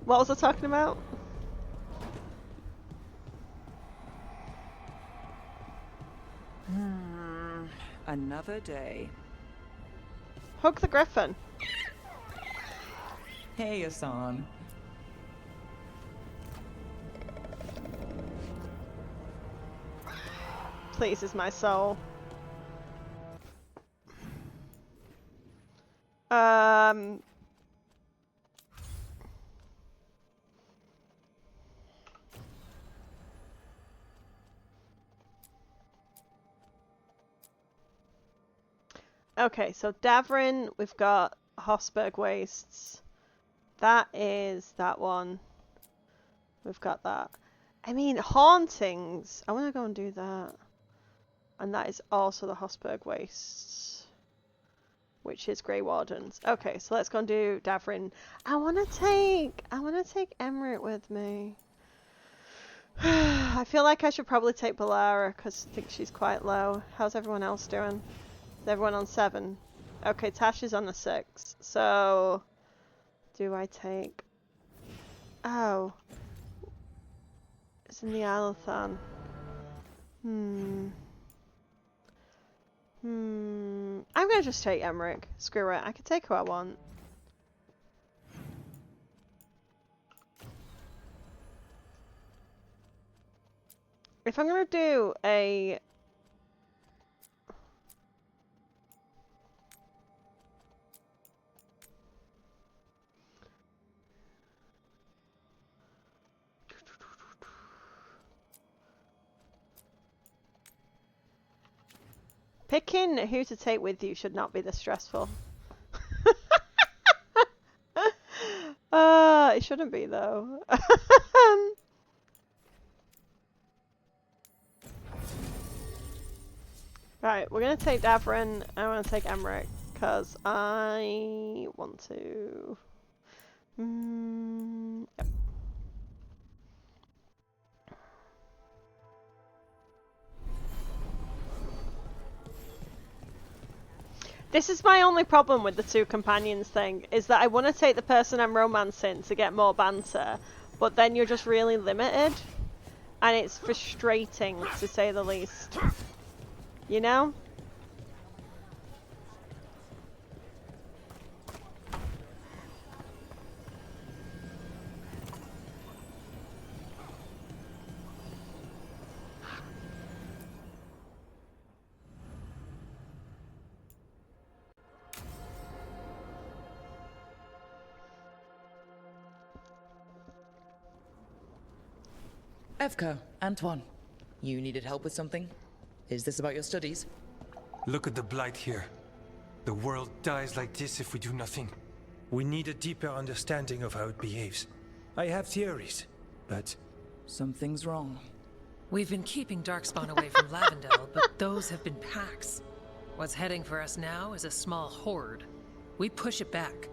What was I talking about? Another day. Hug the griffin. Hey, Hassan. Pleases my soul. Um. Okay, so Davrin, we've got Hosberg Wastes. That is that one. We've got that. I mean, Hauntings. I want to go and do that. And that is also the Hosberg Wastes, which is Grey Wardens. Okay, so let's go and do Davrin. I want to take Emmerich with me. I feel like I should probably take Balara because I think she's quite low. How's everyone else doing? Is everyone on 7? Okay, Tash is on a 6. So, do I take... Oh. It's in the Alathan. I'm gonna just take Emmerich. Screw it. I can take who I want. If I'm gonna do a... Picking who to take with you should not be this stressful. It shouldn't be though. Right, we're gonna take Davrin. I want to take Emmerich because I want to. Yep. This is my only problem with the 2 companions thing, is that I want to take the person I'm romancing to get more banter, but then you're just really limited, and it's frustrating to say the least. You know? Evka, Antoine. You needed help with something? Is this about your studies? Look at the blight here. The world dies like this if we do nothing. We need a deeper understanding of how it behaves. I have theories, but... Something's wrong. We've been keeping Darkspawn away from Lavendel, but those have been packs. What's heading for us now is a small horde. We push it back,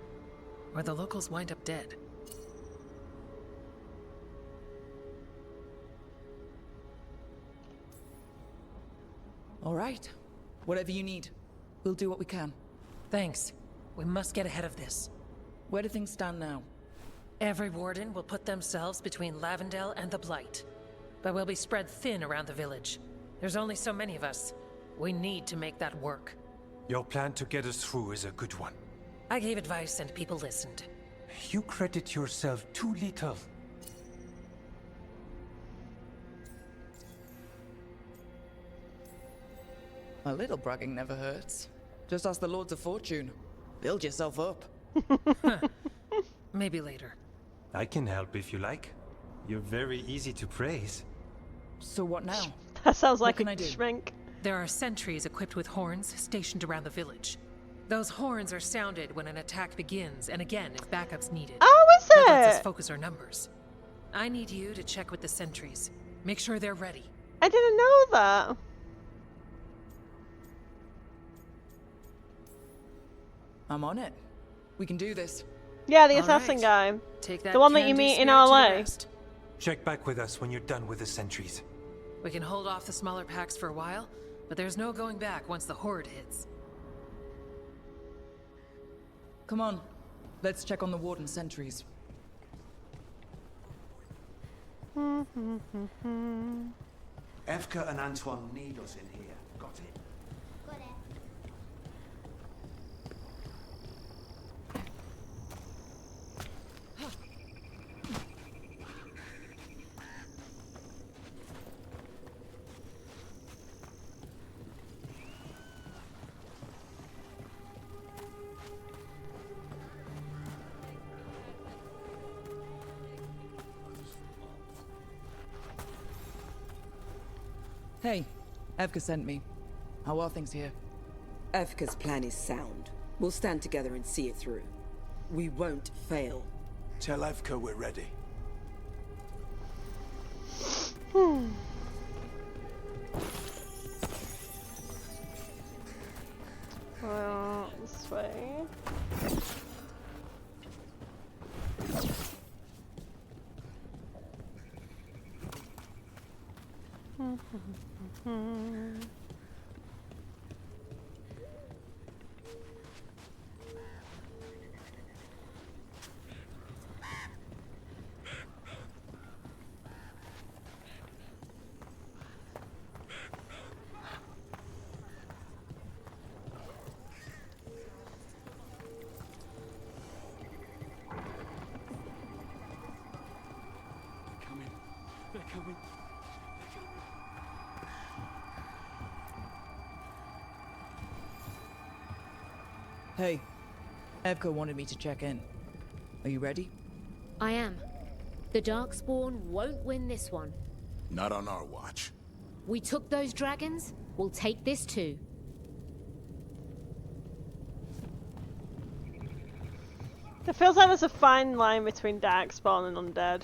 or the locals wind up dead. All right. Whatever you need. We'll do what we can. Thanks. We must get ahead of this. Where do things stand now? Every warden will put themselves between Lavendel and the Blight. But we'll be spread thin around the village. There's only so many of us. We need to make that work. Your plan to get us through is a good one. I gave advice and people listened. You credit yourself too little. A little bragging never hurts. Just ask the Lords of Fortune. Build yourself up. Maybe later. I can help if you like. You're very easy to praise. So what now? That sounds like can a I do? shrink. There are sentries equipped with horns stationed around the village. Those horns are sounded when an attack begins, and again if backup's needed. Oh, is That lets us it? focus our numbers. I need you to check with the sentries. Make sure they're ready. I didn't know that. I'm on it. We can do this. Yeah, the All assassin right. guy. Take that The one that you can-do meet in spirit to the LA. rest. Check back with us when you're done with the sentries. We can hold off the smaller packs for a while, but there's no going back once the horde hits. Come on. Let's check on the Warden sentries. Evka and Antoine need us in here. Got it? Got it. Hey, Evka sent me. How are things here? Evka's plan is sound. We'll stand together and see it through. We won't fail. Tell Evka we're ready. Well, this way. They're coming. Hey, Evka wanted me to check in. Are you ready? I am. The Darkspawn won't win this one. Not on our watch. We took those dragons, we'll take this too. It feels like there's a fine line between Darkspawn and Undead.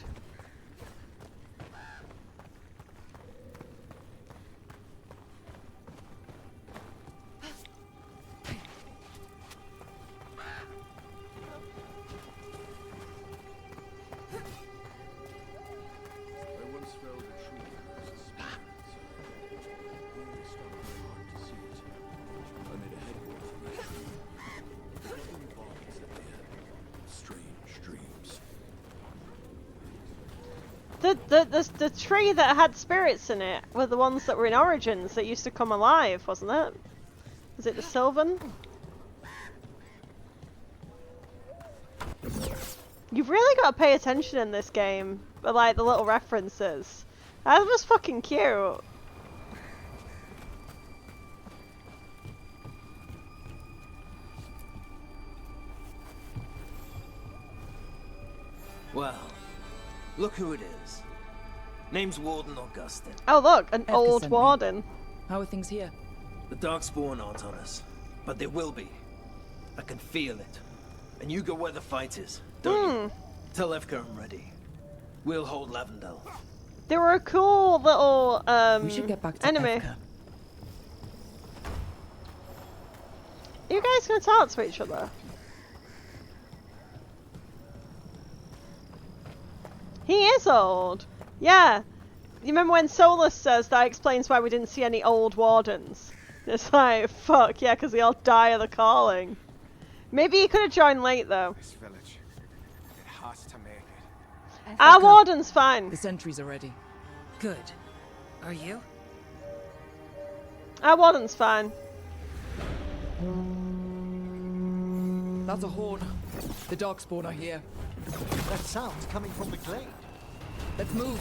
The tree that had spirits in it were the ones that were in Origins that used to come alive, wasn't it? Was it the Sylvan? You've really got to pay attention in this game, but like the little references. That was fucking cute. Well, look who it is. Name's Warden Augustin. Oh look, an Evka old sent me. warden. How are things here? The Darkspawn aren't on us, but they will be. I can feel it. And you go where the fight is, don't you? Tell Evka I'm ready. We'll hold Lavendel. They were a cool little We should get back to enemy. Evka. Are you guys gonna talk to each other? He is old. Yeah. You remember when Solus says that explains why we didn't see any old wardens? It's like, fuck, yeah, because they all die of the calling. Maybe he could have joined late, though. This village, it has to make it. Our warden's fine. The sentries are ready. Good. Are you? Our warden's fine. That's a horde. The Darkspawn are here. That sound's coming from the glade. Let's move.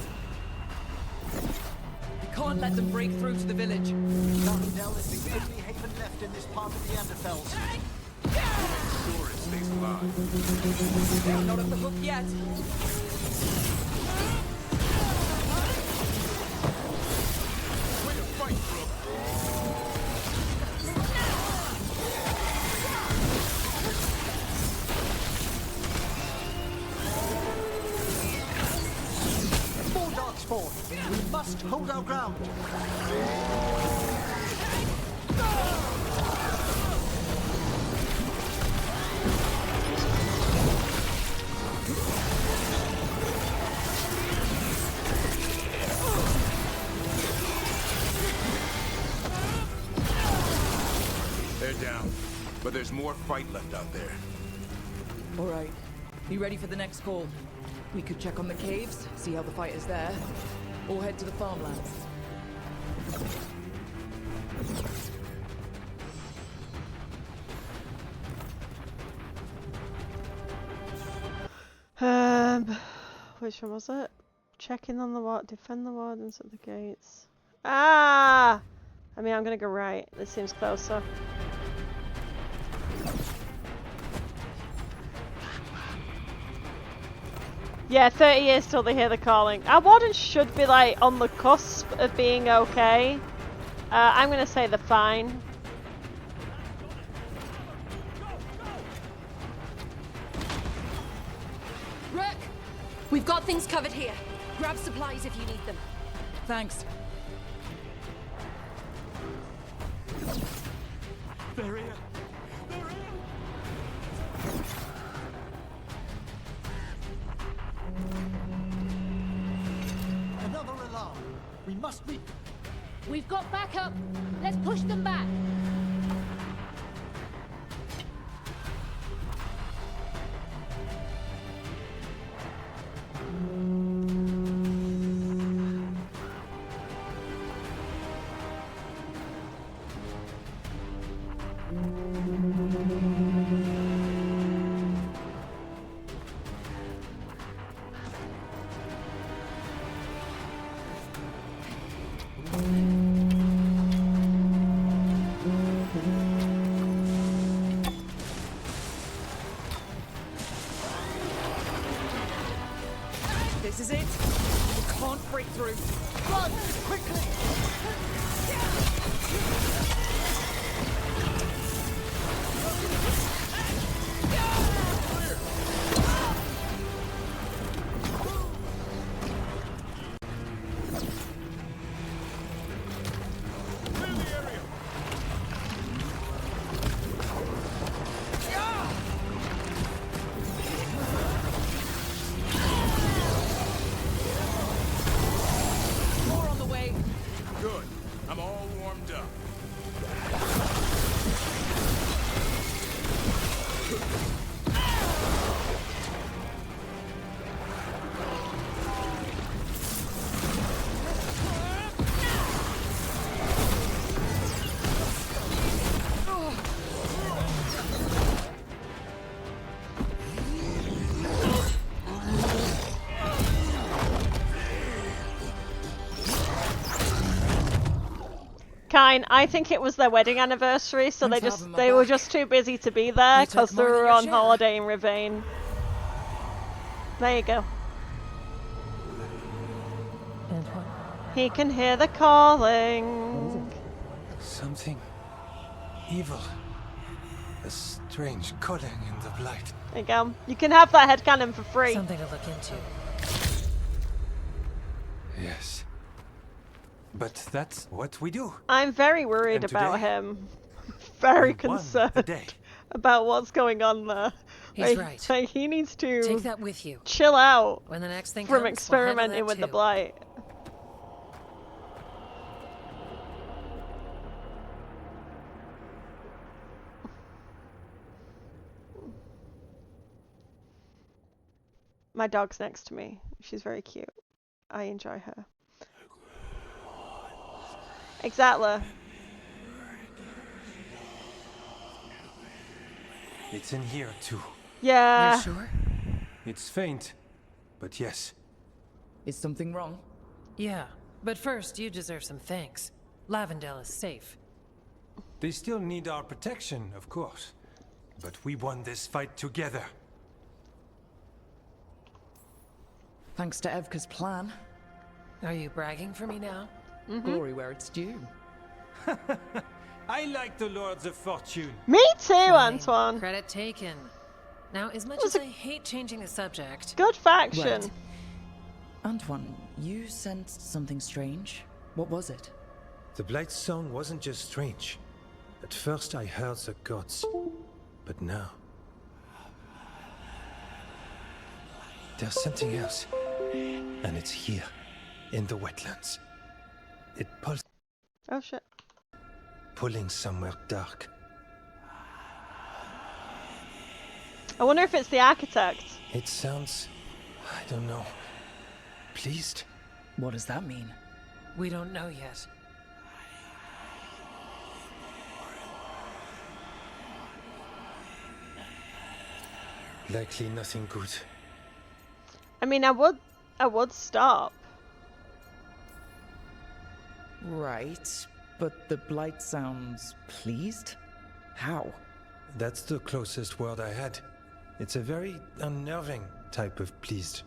We can't let them break through to the village. Lavendel is the only haven left in this part of the Anderfells. Sure it stays alive. They're not off the hook yet. Way to fight, bro. More Darkspawn. We must hold our ground. They're down, but there's more fight left out there. All right. Be ready for the next call. We could check on the caves, see how the fight is there, or head to the farmlands. Which one was it? Checking on the ward, defend the wardens at the gates. Ah! I mean, I'm gonna go right. This seems closer. Yeah, 30 years till they hear the calling. Our wardens should be like on the cusp of being okay. I'm gonna say they're fine. Rook! We've got things covered here. Grab supplies if you need them. Thanks. They're here. They're here. Another alarm. We must meet them. We've got backup. Let's push them back. This is it. We can't break through. Run! Quickly! More on the way. Good. I'm all warmed up. Kine, I think it was their wedding anniversary, so Thanks they for having my they were back. just too busy to be there You took because they more than were your on share. holiday in Ravine. There you go. Antoine. He can hear the calling. Something evil. A strange calling in the blight. There you go. You can have that headcanon for free. Something to look into. Yes. But that's what we do. I'm very worried And about today, him. Very we won the concerned day. about what's going on there. He's Like, right. like, he needs to Take that with you. chill out When the next thing from comes, experimenting we'll handle with the that blight. My dog's next to me. She's very cute. I enjoy her. Exactly. It's in here too. Yeah. You're sure? It's faint, but yes. Is something wrong? Yeah. But first, you deserve some thanks. Lavendale is safe. They still need our protection, of course. But we won this fight together. Thanks to Evka's plan. Are you bragging for me now? Glory where it's due. I like the Lords of Fortune. Me too, Fine. Antoine. Credit taken. Now, as much was as a- I hate changing the subject, Good faction. Right. Antoine, you sensed something strange. What was it? The Blight's song wasn't just strange. At first I heard the gods. But now... there's something else. And it's here, in the wetlands. It pulls... Oh shit. pulling somewhere dark. I wonder if it's the architect. It sounds I don't know. Pleased? What does that mean? We don't know yet. Likely nothing good. I mean, I would stop. Right, but the blight sounds pleased? How? That's the closest word I had. It's a very unnerving type of pleased.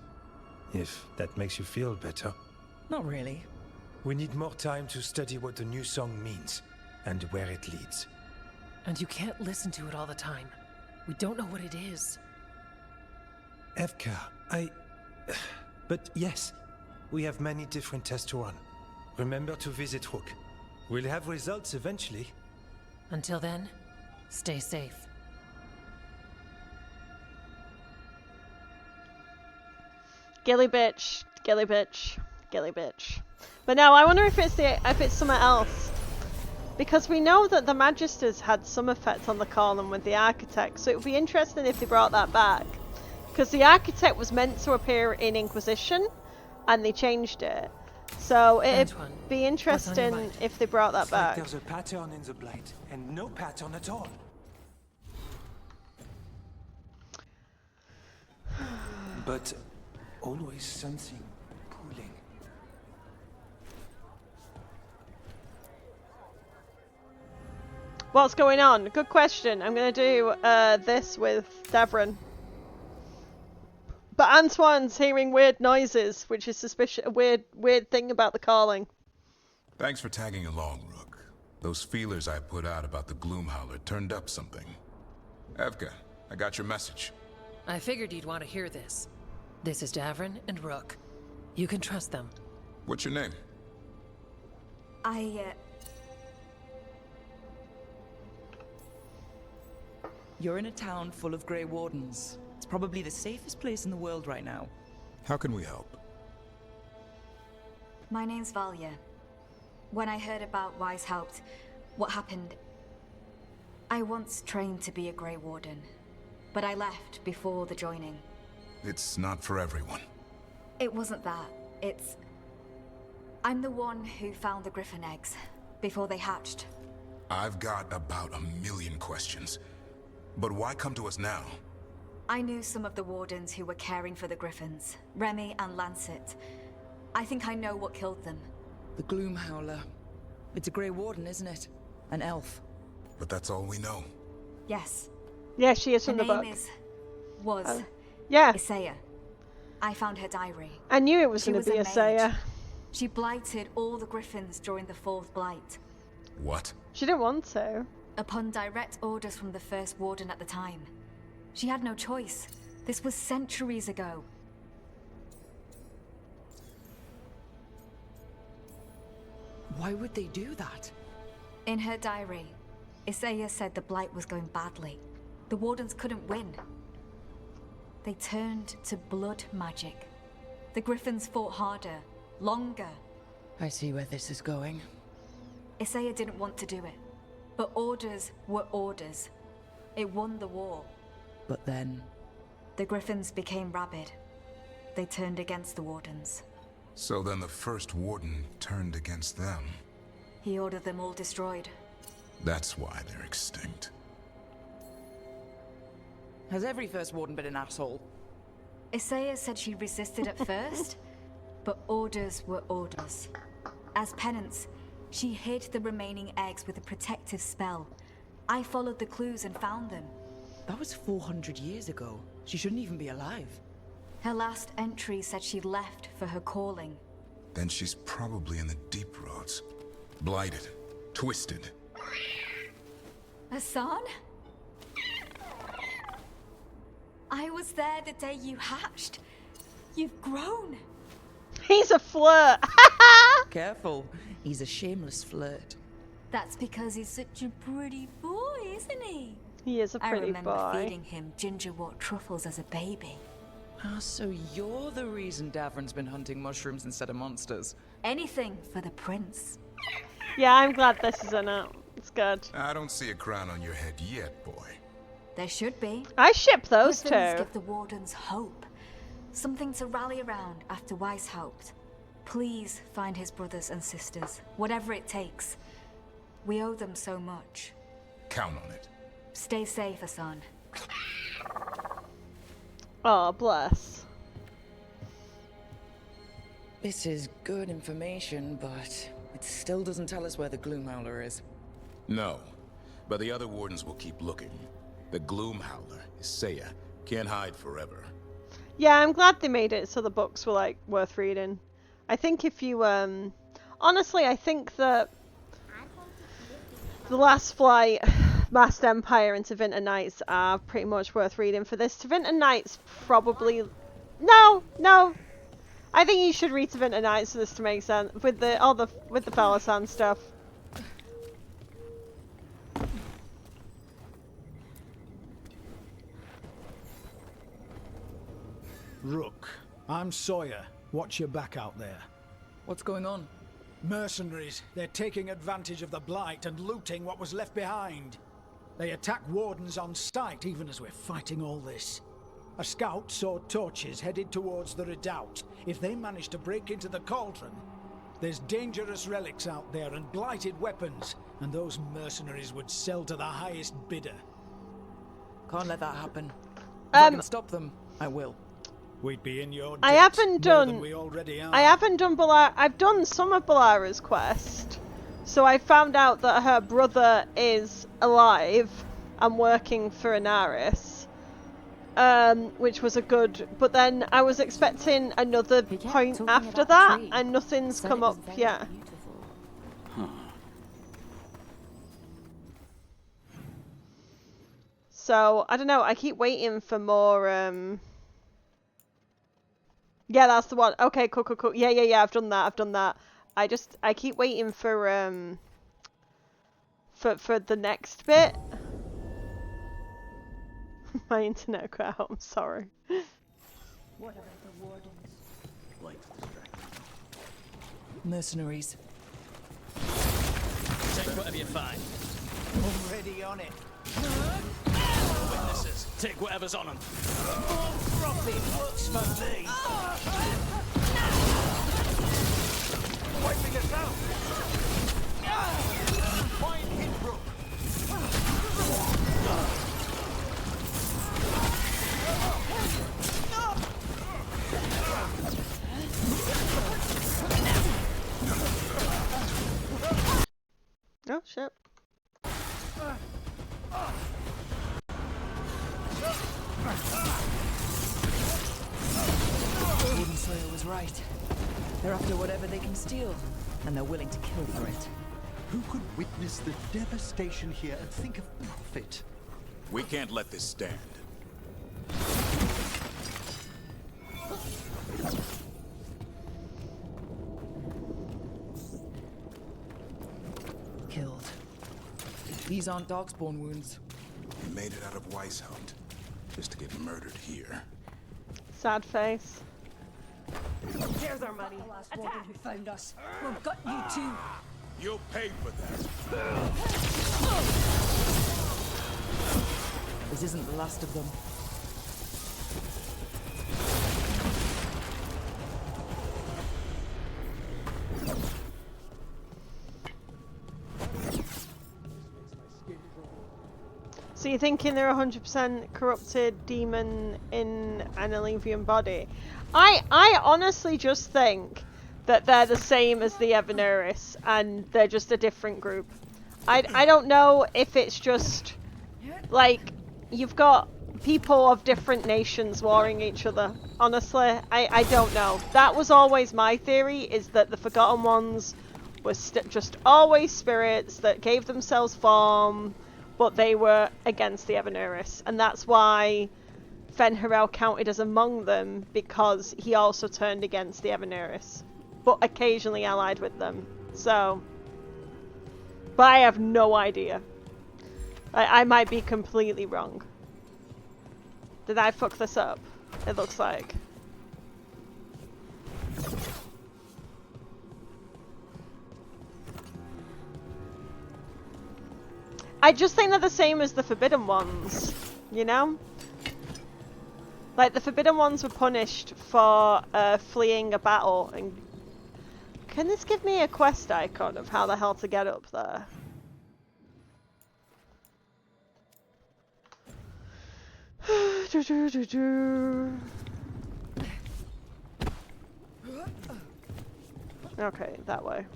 If that makes you feel better. Not really. We need more time to study what the new song means, and where it leads. And you can't listen to it all the time. We don't know what it is. Evka, But yes, we have many different tests to run. Remember to visit Rook. We'll have results eventually. Until then, stay safe. Gilly bitch, gilly bitch, gilly bitch. But no, I wonder if it's something else. Because we know that the Magisters had some effect on the column with the Architect, so it would be interesting if they brought that back. Because the Architect was meant to appear in Inquisition, and they changed it. So it'd be interesting if they brought that back. There's a pattern in the blight, and no pattern at all. But always something pulling. What's going on? Good question. I'm gonna do this with Davrin. But Antoine's hearing weird noises, which is suspicious. A weird thing about the calling. Thanks for tagging along, Rook. Those feelers I put out about the Gloomhowler turned up something. Evka, I got your message. I figured you'd want to hear this. This is Davrin and Rook. You can trust them. What's your name? You're in a town full of Grey Wardens. It's probably the safest place in the world right now. How can we help? My name's Valya. When I heard about Wise Helped, what happened... I once trained to be a Grey Warden, but I left before the joining. It's not for everyone. It wasn't that. It's... I'm the one who found the Griffin eggs, before they hatched. I've got about 1,000,000 questions. But why come to us now? I knew some of the Wardens who were caring for the Griffins, Remy and Lancet. I think I know what killed them. The Gloomhowler. It's a Grey Warden, isn't it? An elf. But that's all we know. Yes. Yeah, she is from the book. Was yeah. Isaiah. I found her diary. I knew it was going to be Isaiah. She blighted all the Griffins during the Fourth Blight. What? She didn't want to. Upon direct orders from the First Warden at the time. She had no choice. This was centuries ago. Why would they do that? In her diary, Isaiah said the Blight was going badly. The Wardens couldn't win. They turned to blood magic. The Griffins fought harder, longer. I see where this is going. Isaiah didn't want to do it. But orders were orders. It won the war. But then... The Griffins became rabid. They turned against the Wardens. So then the First Warden turned against them. He ordered them all destroyed. That's why they're extinct. Has every First Warden been an asshole? Isaiah said she resisted at first, but orders were orders. As penance, she hid the remaining eggs with a protective spell. I followed the clues and found them. That was 400 years ago. She shouldn't even be alive. Her last entry said she left for her calling. Then she's probably in the deep roads. Blighted. Twisted. Hassan? I was there the day you hatched. You've grown. He's a flirt. Careful. He's a shameless flirt. That's because he's such a pretty boy, isn't he? He is a pretty boy. I remember feeding him gingerwort truffles as a baby. Ah, so you're the reason Davrin's been hunting mushrooms instead of monsters. Anything for the prince. Yeah, I'm glad this is in it. It's good. I don't see a crown on your head yet, boy. There should be. I ship those Griffins two. give the Wardens hope. Something to rally around after Weishaupt. Please find his brothers and sisters, whatever it takes. We owe them so much. Count on it. Stay safe, Hassan. Oh, bless. This is good information, but it still doesn't tell us where the Gloomhowler is. No, but the other wardens will keep looking. The Gloomhowler, Isaiah, can't hide forever. Yeah, I'm glad they made it so the books were, like, worth reading. I think if you, honestly, I think that The Last Flight, Masked Empire, and Tevinter Knights are pretty much worth reading for this. Tevinter Knights probably... No! I think you should read Tevinter Knights for this to make sense, with the Pelisan stuff. Rook, I'm Sawyer. Watch your back out there. What's going on? Mercenaries. They're taking advantage of the Blight and looting what was left behind. They attack wardens on sight even as we're fighting all this. A scout saw torches headed towards the redoubt. If they manage to break into the cauldron, there's dangerous relics out there and blighted weapons, and those mercenaries would sell to the highest bidder. Can't let that happen. If I can stop them, I will. We'd be in your debt I haven't more done. than we already are. I haven't done Balara. I've done some of Balara's quest, so I found out that her brother is alive and working for Inaris, which was a good. But then I was expecting another point after that, and nothing's come up yet. So I don't know. I keep waiting for more. Yeah, that's the one. Okay, cool. Yeah. I've done that. I keep waiting for the next bit. My internet cut out. I'm sorry. What about the wardens? Mercenaries. Take whatever you find. Already on it. Witnesses, take whatever's on them. More profit works for me. Wiping us out. Fine hit, Rook. Oh shit. Warden Slayer was right. They're after whatever they can steal, and they're willing to kill for it. Who could witness the devastation here and think of profit? We can't let this stand. Killed. These aren't Darkspawn wounds. We made it out of Weishaupt, just to get murdered here. Sad face. Here's our money. The last warden who found us. We've got you too. You'll pay for that. This isn't the last of them. So you're thinking they're 100% corrupted demon in an Elevian body? I honestly just think that they're the same as the Evaneris and they're just a different group. I don't know if it's just like you've got people of different nations warring each other. Honestly, I don't know. That was always my theory, is that the Forgotten Ones were just always spirits that gave themselves form, but they were against the Evaneris, and that's why Fen'Harel counted as among them, because he also turned against the Evaneris, but occasionally allied with them. So, but I have no idea. I might be completely wrong. Did I fuck this up? It looks like. I just think they're the same as the Forbidden Ones, you know? Like, the Forbidden Ones were punished for fleeing a battle. And can this give me a quest icon of how the hell to get up there? Okay, that way.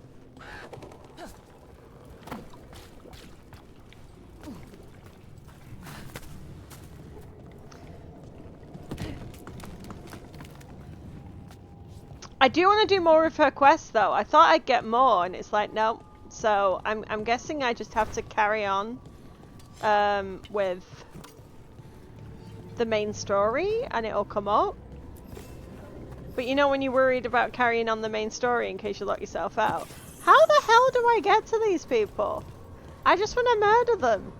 I do want to do more of her quests though. I thought I'd get more and it's like, no. So I'm guessing I just have to carry on with the main story and it'll come up. But you know when you're worried about carrying on the main story in case you lock yourself out. How the hell do I get to these people? I just want to murder them.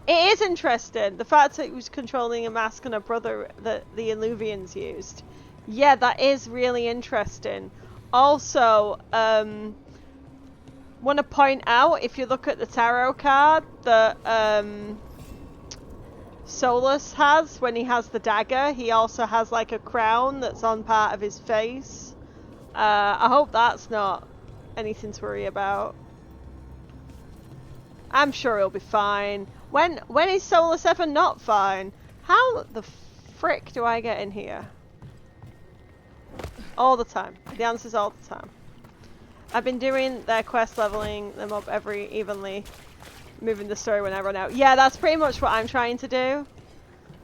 It is interesting, the fact that he was controlling a mask and a brother that the Illuvians used. Yeah, that is really interesting. Also, want to point out, if you look at the tarot card that Solus has, when he has the dagger, he also has like a crown that's on part of his face. I hope that's not anything to worry about. I'm sure he'll be fine. When is Solus ever not fine? How the frick do I get in here? All the time. The answer's all the time. I've been doing their quest, leveling them up every evenly, moving the story when I run out. Yeah, that's pretty much what I'm trying to do.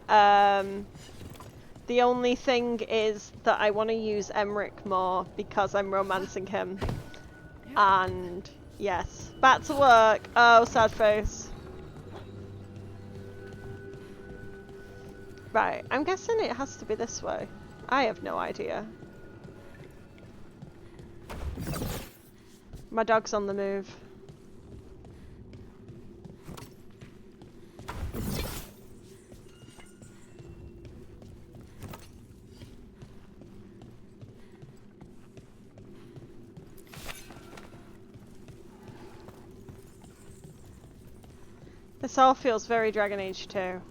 The only thing is that I want to use Emmerich more because I'm romancing him. And yes, back to work. Oh, sad face. Right, I'm guessing it has to be this way. I have no idea. My dog's on the move. This all feels very Dragon Age 2.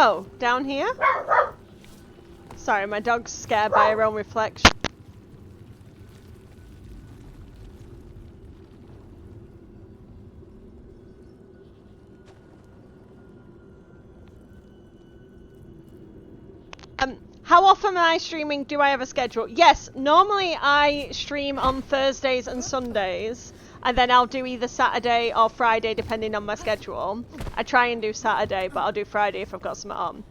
Oh, down here? Sorry, my dog's scared by her own reflection. How often am I streaming? Do I have a schedule? Yes, normally I stream on Thursdays and Sundays, and then I'll do either Saturday or Friday depending on my schedule. I try and do Saturday, but I'll do Friday if I've got something on.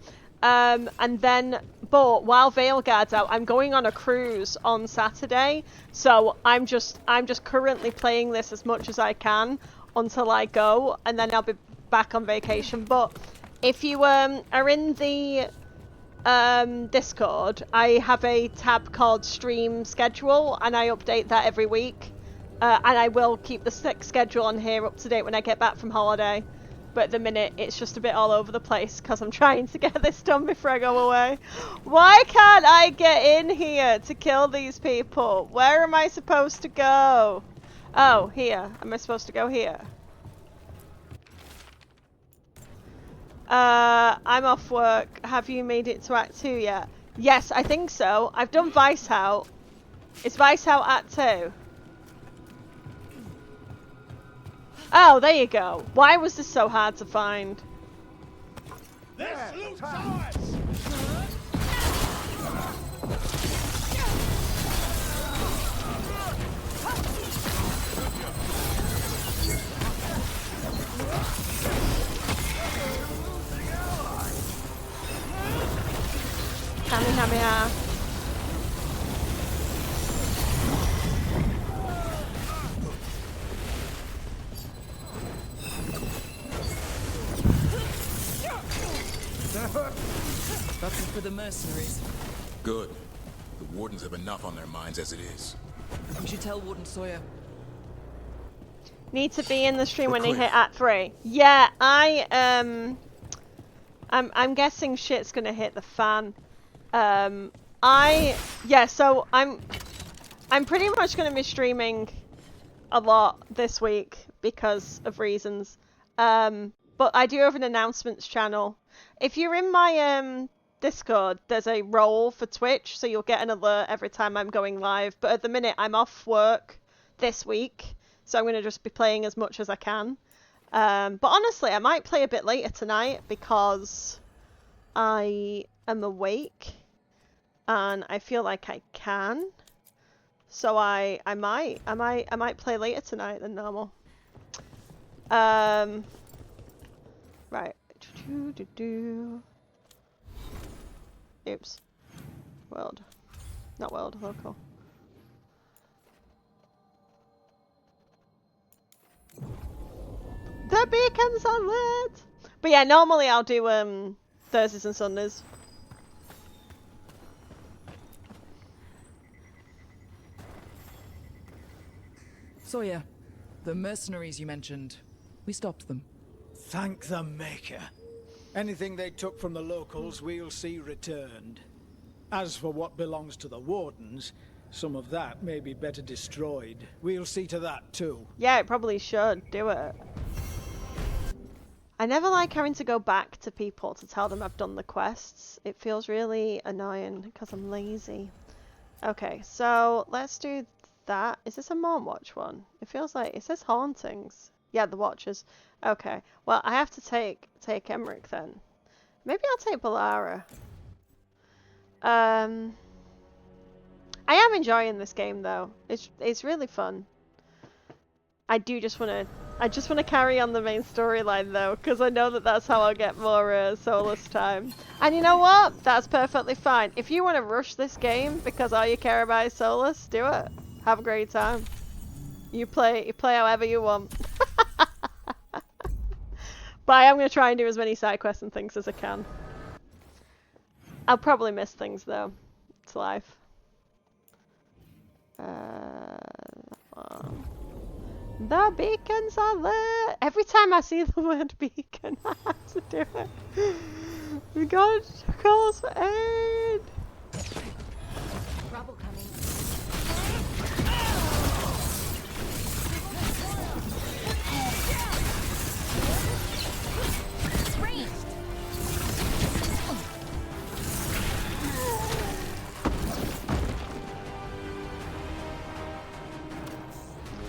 And then, but while Veilguard's out, I'm going on a cruise on Saturday, so I'm just currently playing this as much as I can until I go, and then I'll be back on vacation. But if you are in the Discord, I have a tab called Stream Schedule, and I update that every week. And I will keep the schedule on here up to date when I get back from holiday. But at the minute, it's just a bit all over the place because I'm trying to get this done before I go away. Why can't I get in here to kill these people? Where am I supposed to go? Oh, here. Am I supposed to go here? I'm off work. Have you made it to Act 2 yet? Yes, I think so. I've done Vice Out. Is Vice Out Act 2? Oh, there you go. Why was this so hard to find? This looks ours! Kamehameha. Nothing for the mercenaries. Good. The Wardens have enough on their minds as it is. We should tell Warden Sawyer. Need to be in the stream when they hit Act 3. Yeah, I'm guessing shit's gonna hit the fan. So I'm pretty much gonna be streaming a lot this week because of reasons. But I do have an announcements channel. If you're in my Discord, there's a role for Twitch, so you'll get an alert every time I'm going live. But at the minute, I'm off work this week, so I'm going to just be playing as much as I can. But honestly, I might play a bit later tonight because I am awake and I feel like I can. So I might play later tonight than normal. Right. Oops. World. Not world, local. The beacons are lit! But yeah, normally I'll do Thursdays and Sundays. Sawyer, the mercenaries you mentioned, we stopped them. Thank the Maker. Anything they took from the locals, we'll see returned. As for what belongs to the Wardens, some of that may be better destroyed. We'll see to that too. Yeah, it probably should. Do it. I never like having to go back to people to tell them I've done the quests. It feels really annoying because I'm lazy. Okay, so let's do that. Is this a Morn Watch one? It feels like it says hauntings. Yeah, the Watchers. Okay, well I have to take Emmerich then. Maybe I'll take Balara. I am enjoying this game though. It's really fun. I just want to carry on the main storyline though, because I know that that's how I'll get more Solus time. And you know what? That's perfectly fine. If you want to rush this game because all you care about is Solus, do it. Have a great time. You play however you want. But I am going to try and do as many side quests and things as I can. I'll probably miss things though. It's life. The beacons are lit! Every time I see the word beacon, I have to do it. We got calls for aid! Trouble coming.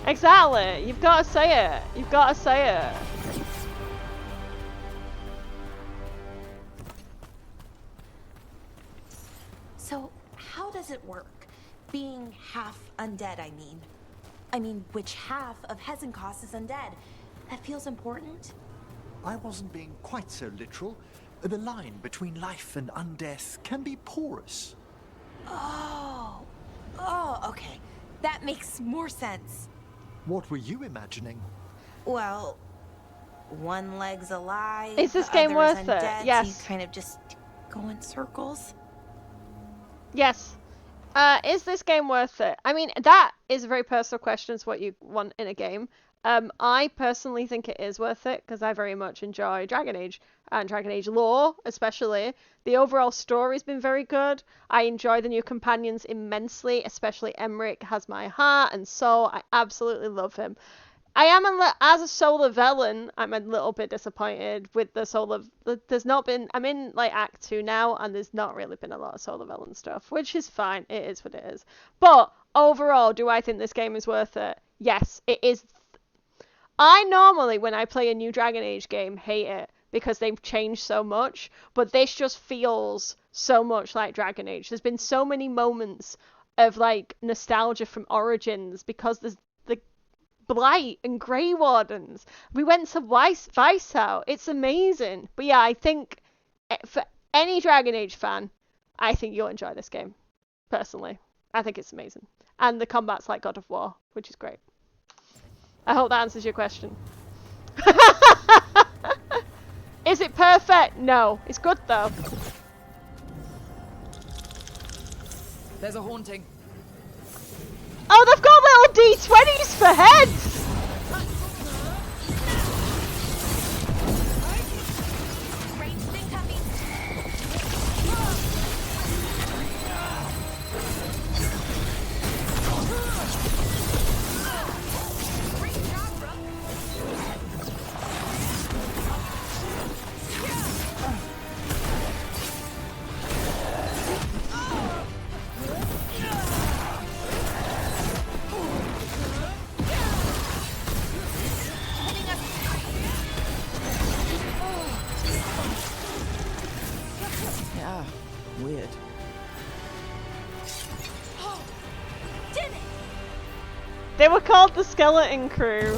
Exactly! You've got to say it! You've got to say it! So, how does it work? Being half undead, I mean, which half of Hezenkos is undead? That feels important. I wasn't being quite so literal. The line between life and undeath can be porous. Oh, okay. That makes more sense. What were you imagining? Well, one leg's alive. Is this the game other's worth undead, it? Yes. So you kind of just go in circles. Yes. Is this game worth it? I mean, that is a very personal question. It's what you want in a game. I personally think it is worth it because I very much enjoy Dragon Age and Dragon Age lore, especially. The overall story's been very good. I enjoy the new companions immensely, especially Emmerich has my heart and soul. I absolutely love him. I am as a Solar Velen, I'm a little bit disappointed with the Solar. There's not been. I'm in like Act 2 now, and there's not really been a lot of Solar Velen stuff, which is fine. It is what it is. But overall, do I think this game is worth it? Yes, it is. I normally, when I play a new Dragon Age game, hate it because they've changed so much, but this just feels so much like Dragon Age. There's been so many moments of like nostalgia from Origins because there's the Blight and Grey Wardens. We went to Weishaupt. It's amazing. But yeah, I think for any Dragon Age fan, I think you'll enjoy this game. Personally, I think it's amazing. And the combat's like God of War, which is great. I hope that answers your question. Is it perfect? No. It's good though. There's a haunting. Oh, they've got little D20s for heads! Yeah, weird. They were called the Skeleton Crew.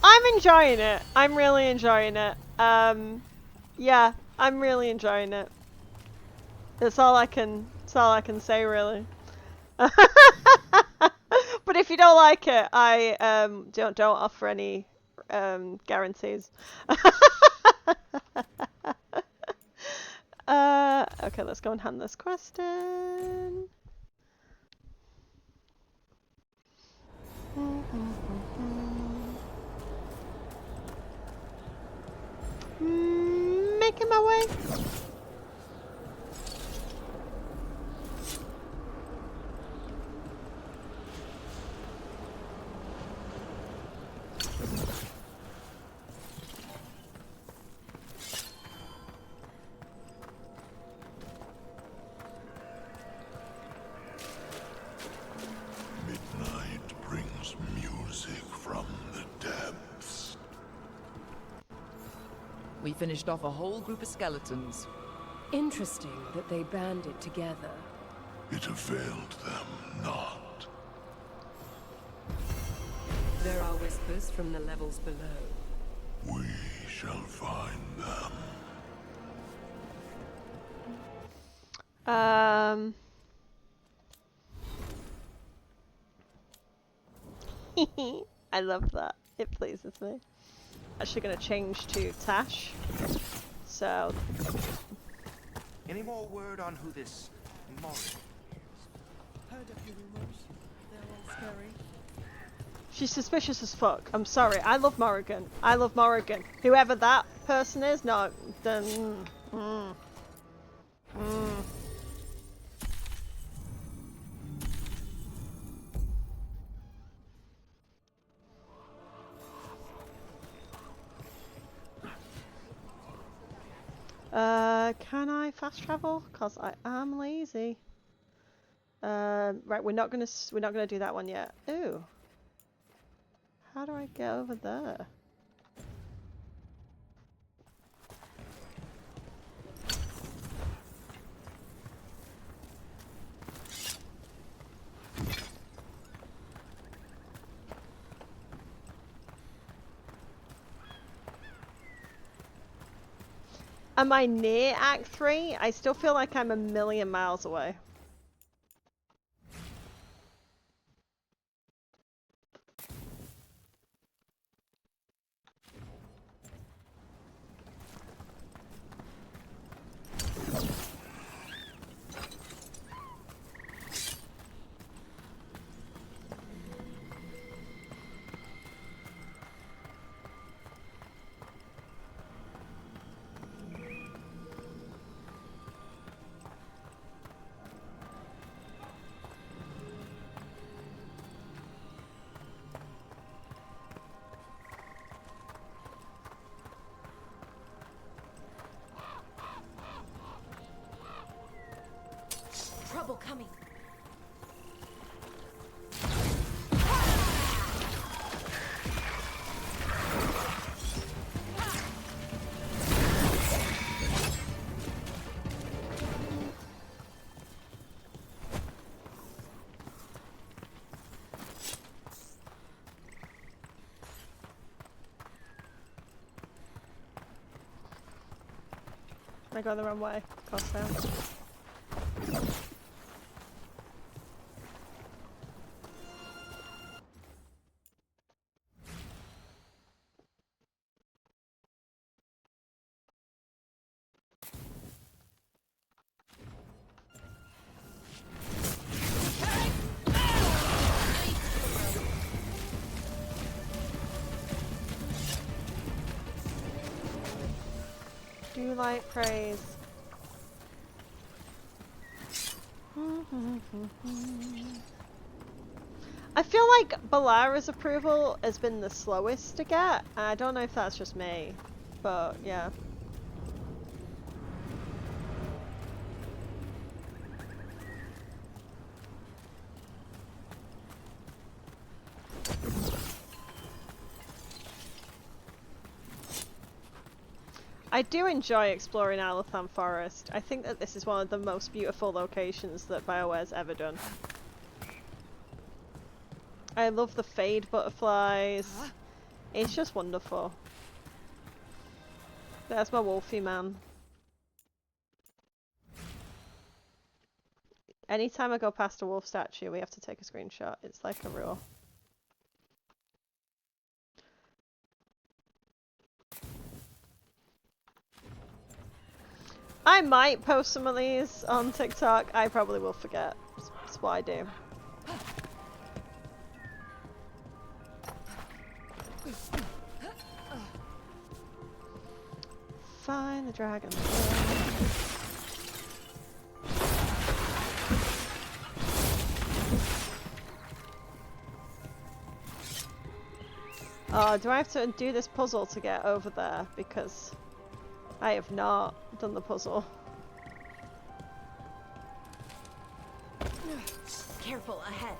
I'm enjoying it. I'm really enjoying it. Yeah, I'm really enjoying it. That's all I can say really. But if you don't like it, I don't offer any guarantees. Okay, let's go and hand this quest in. Making my way. Midnight brings music from the depths. We finished off a whole group of skeletons. Interesting that they banded together. It availed them not. There are whispers from the levels below. We shall find them. I love that. It pleases me. Actually gonna change to Taash. So Any more word on who this Morrigan is? Heard a few rumors. They're all scary. she's suspicious as fuck. I'm sorry. I love Morrigan. I love Morrigan. Whoever that person is, no, then. Can I fast travel? Cause I am lazy. Right, we're not gonna do that one yet. Ooh. How do I get over there? Am I near Act 3? I still feel like I'm a million miles away. Trouble coming. I go the wrong way. Cost down. do like praise. I feel like Balara's approval has been the slowest to get. I don't know if that's just me, but yeah. I do enjoy exploring Alathan Forest. I think that this is one of the most beautiful locations that BioWare's ever done. I love the fade butterflies. It's just wonderful. There's my wolfie man. Anytime I go past a wolf statue, we have to take a screenshot. It's like a rule. I might post some of these on TikTok. I probably will forget. That's what I do. Find the dragon. Oh, do I have to do this puzzle to get over there? Because I have not done the puzzle. Careful ahead.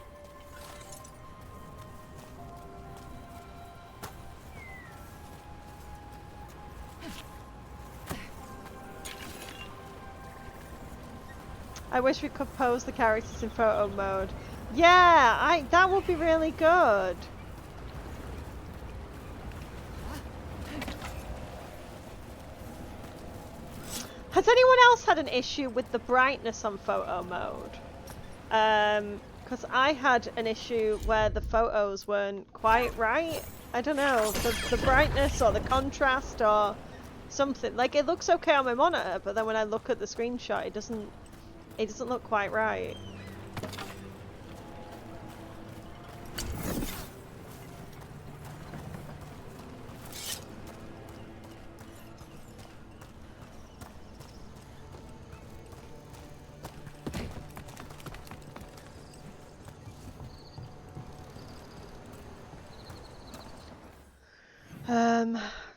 I wish we could pose the characters in photo mode. Yeah, that would be really good. Has anyone else had an issue with the brightness on photo mode? Because I had an issue where the photos weren't quite right. I don't know, the brightness or the contrast or something. Like, it looks okay on my monitor, but then when I look at the screenshot, it doesn't look quite right.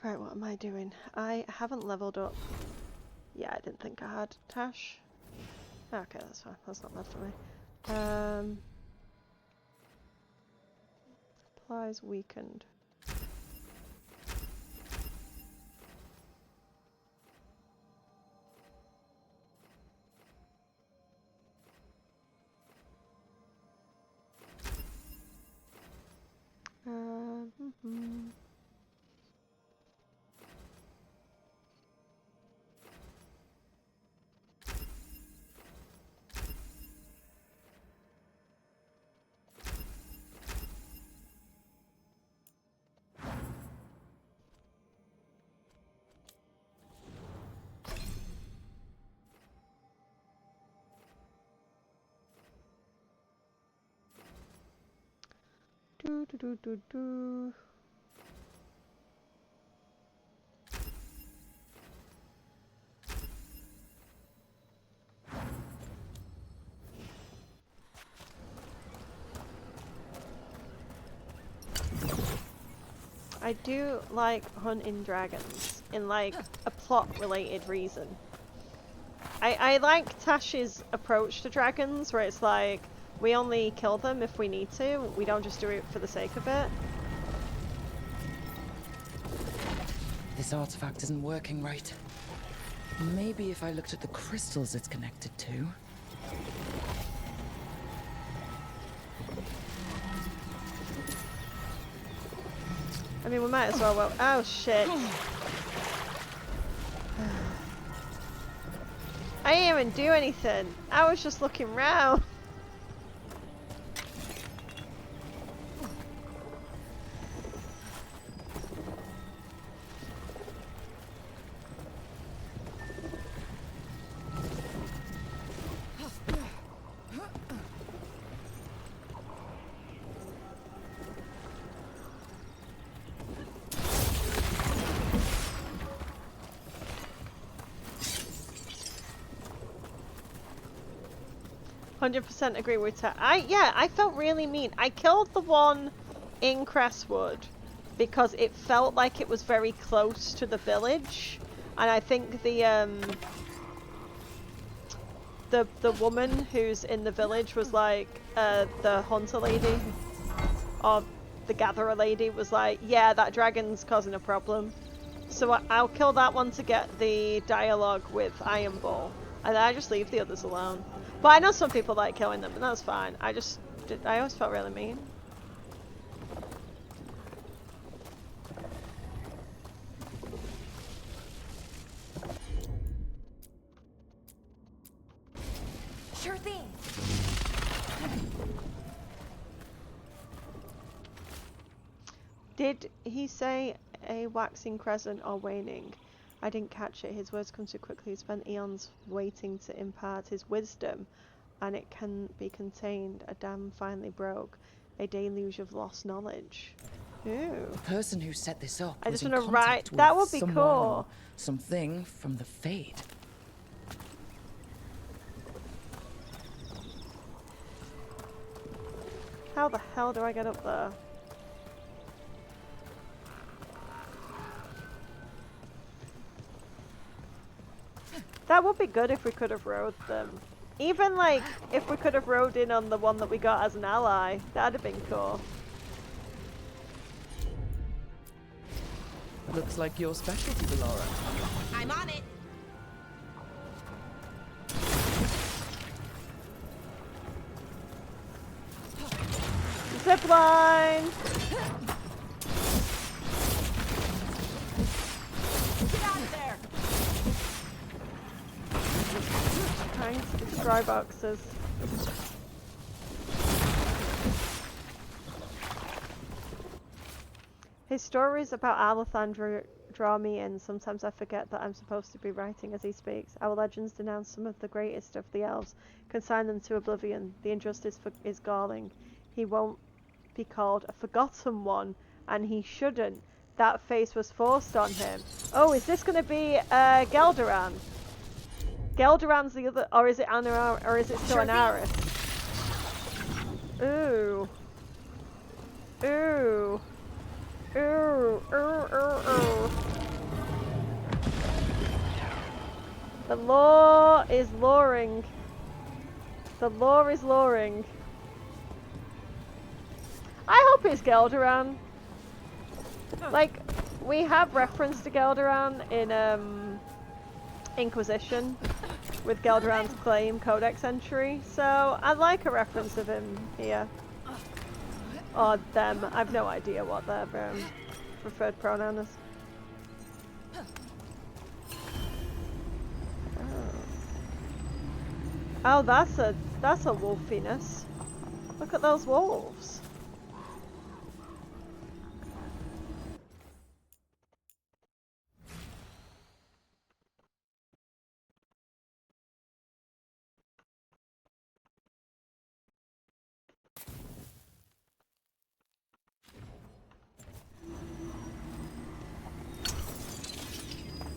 Right, what am I doing? I haven't leveled up. Yeah, I didn't think I had. Taash? Okay, that's fine. That's not bad for me. Supplies weakened. Do. I do like hunting dragons in like a plot related reason. I like Taash's approach to dragons where it's like we only kill them if we need to, we don't just do it for the sake of it. This artifact isn't working right. Maybe if I looked at the crystals it's connected to. I mean, we might as well. Oh shit! I didn't even do anything. I was just looking round. 100% agree with her. I felt really mean. I killed the one in Crestwood because it felt like it was very close to the village, and I think the woman who's in the village was like the hunter lady or the gatherer lady was like, yeah, that dragon's causing a problem. So I'll kill that one to get the dialogue with Iron Bull, and then I just leave the others alone. But I know some people like killing them, and that's fine. I always felt really mean. Sure thing. Did he say a waxing crescent or waning? I didn't catch it. His words come too quickly. He spent eons waiting to impart his wisdom, and it can be contained. A dam finally broke. A deluge of lost knowledge. Ooh. The person who set this up I was just in want to write. contact That with would be someone cool. or something from the Fade. How the hell do I get up there? That would be good if we could have rode them. Even like if we could have rode in on the one that we got as an ally, that'd have been cool. Looks like your specialty, Laura. I'm on it. Zipline! Get out of there. Trying to destroy boxes. His stories about Alathan draw me in. Sometimes I forget that I'm supposed to be writing as he speaks. Our legends denounce some of the greatest of the elves, consign them to oblivion. The injustice is galling. He won't be called a forgotten one, and he shouldn't. That face was forced on him. Oh, is this going to be Gelderan? Gelderan's the other, or is it Anna, or is it still an Aris? Ooh. Ooh. Ooh. Ooh. Ooh. Ooh. The law is luring. The law is luring. I hope it's Gelderan. Like, we have reference to Gelderan in Inquisition with Gelderan's claim codex entry, so I'd like a reference of him here. Or them. I've no idea what their preferred pronoun is. Oh, that's a wolfiness. Look at those wolves.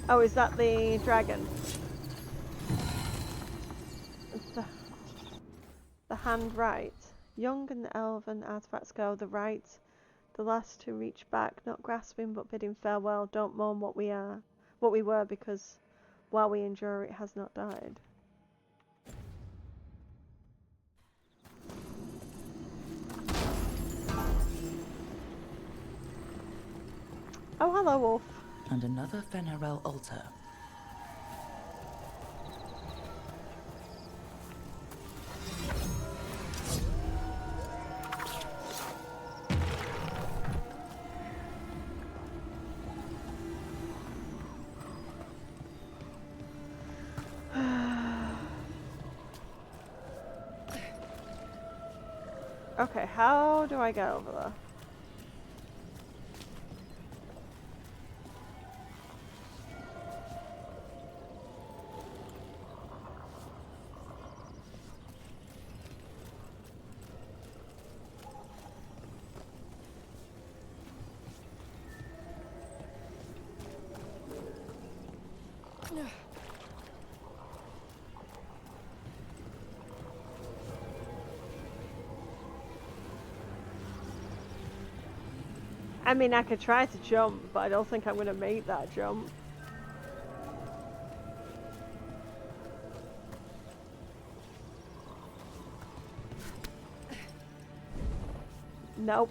Oh, is that the dragon? The hand right. Young and elven artifacts go. The right, the last to reach back, not grasping but bidding farewell. Don't mourn what we were, because while we endure, it has not died. Oh, hello, wolf. And another Fenarel altar. Okay, how do I get over there? I mean, I could try to jump, but I don't think I'm going to make that jump. Nope.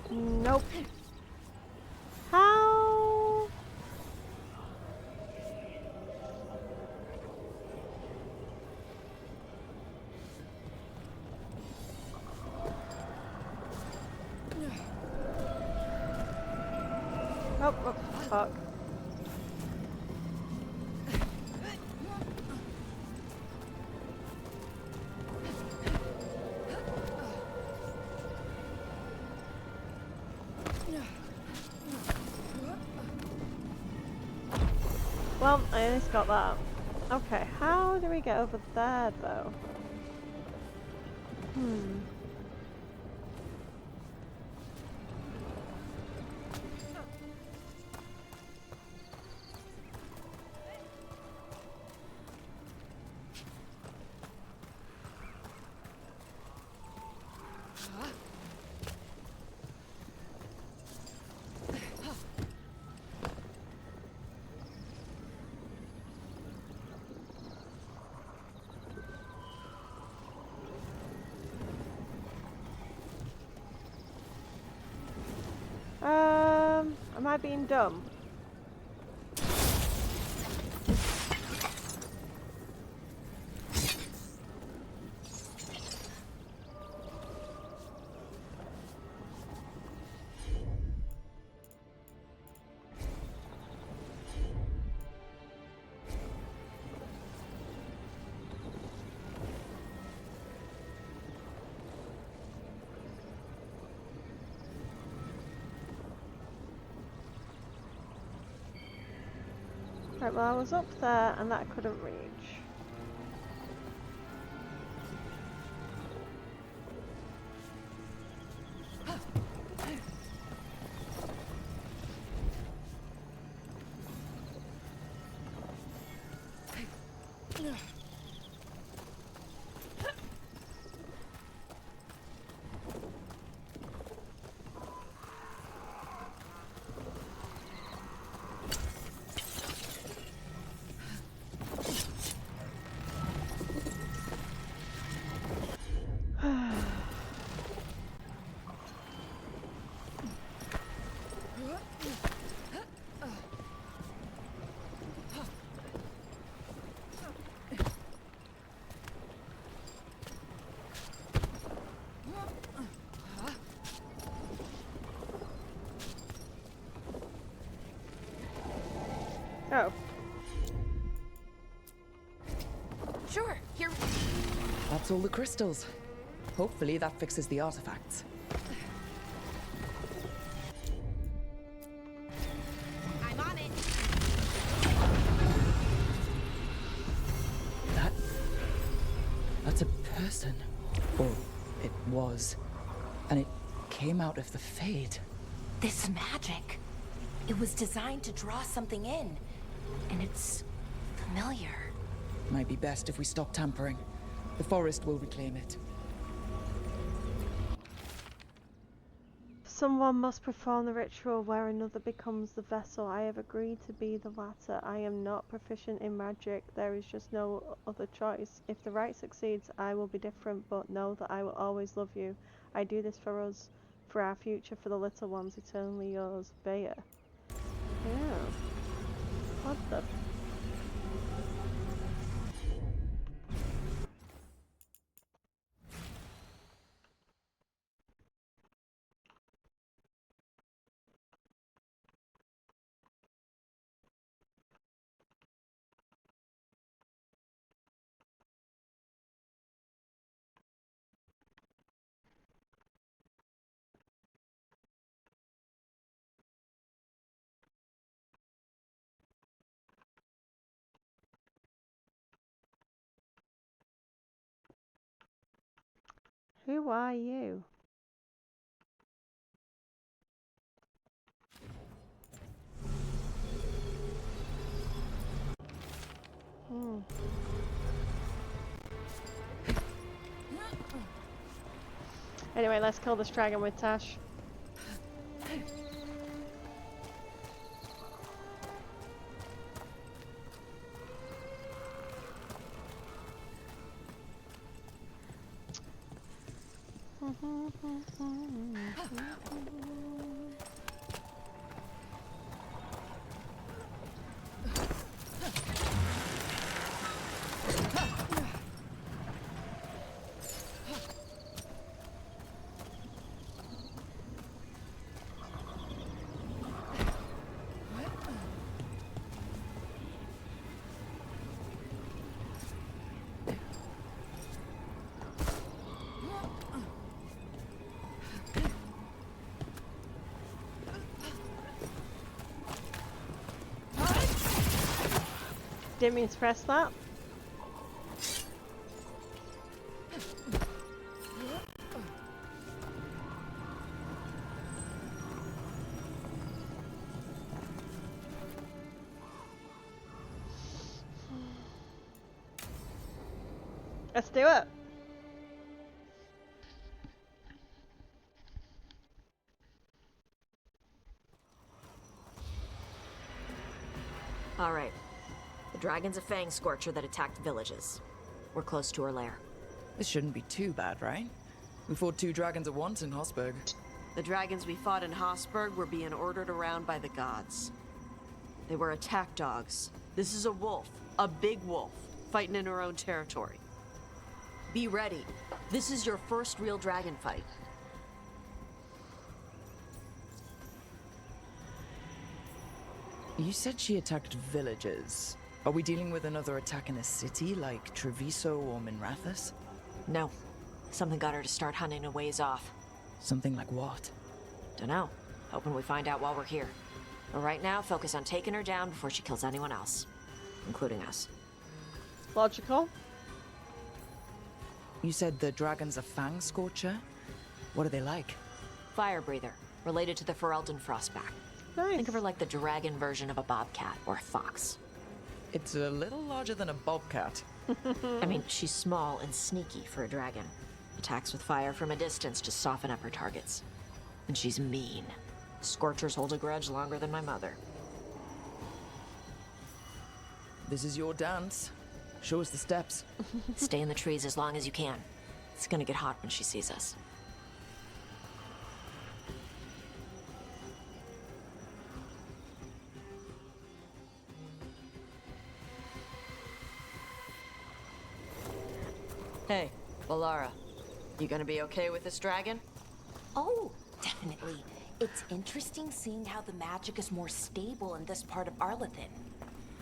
Nope. How? Oh, oh, fuck. Well, I at least got that. Okay, how do we get over there, though? Am I being dumb? Right, well, I was up there and that I couldn't reach. Oh. Sure, here. That's all the crystals. Hopefully that fixes the artifacts. I'm on it. That's a person. Or it was. And it came out of the Fade. This magic. It was designed to draw something in. And it's familiar. Might be best if we stop tampering. The forest will reclaim it. Someone must perform the ritual where another becomes the vessel. I have agreed to be the latter. I am not proficient in magic. There is just no other choice. If the rite succeeds, I will be different, but know that I will always love you. I do this for us, for our future, for the little ones. Eternally yours, Bea. Yeah. What the? Who are you? Anyway, let's kill this dragon with Tash. Didn't mean to press that. Let's do it. All right. The dragon's a fang scorcher that attacked villages. We're close to her lair. This shouldn't be too bad, right? We fought 2 dragons at once in Hosberg. The dragons we fought in Hosberg were being ordered around by the gods. They were attack dogs. This is a wolf, a big wolf, fighting in her own territory. Be ready. This is your first real dragon fight. You said she attacked villages. Are we dealing with another attack in a city like Treviso or Minrathous? No. Something got her to start hunting a ways off. Something like what? Dunno. Hoping we find out while we're here. But right now, focus on taking her down before she kills anyone else. Including us. Logical. You said the dragon's a fang scorcher? What are they like? Fire breather. Related to the Ferelden Frostback. Nice. Think of her like the dragon version of a bobcat or a fox. It's a little larger than a bobcat. I mean, she's small and sneaky for a dragon. Attacks with fire from a distance to soften up her targets. And she's mean. Scorchers hold a grudge longer than my mother. This is your dance. Show us the steps. Stay in the trees as long as you can. It's gonna get hot when she sees us. Hey, Valara, you gonna be okay with this dragon? Oh, definitely. It's interesting seeing how the magic is more stable in this part of Arlathan.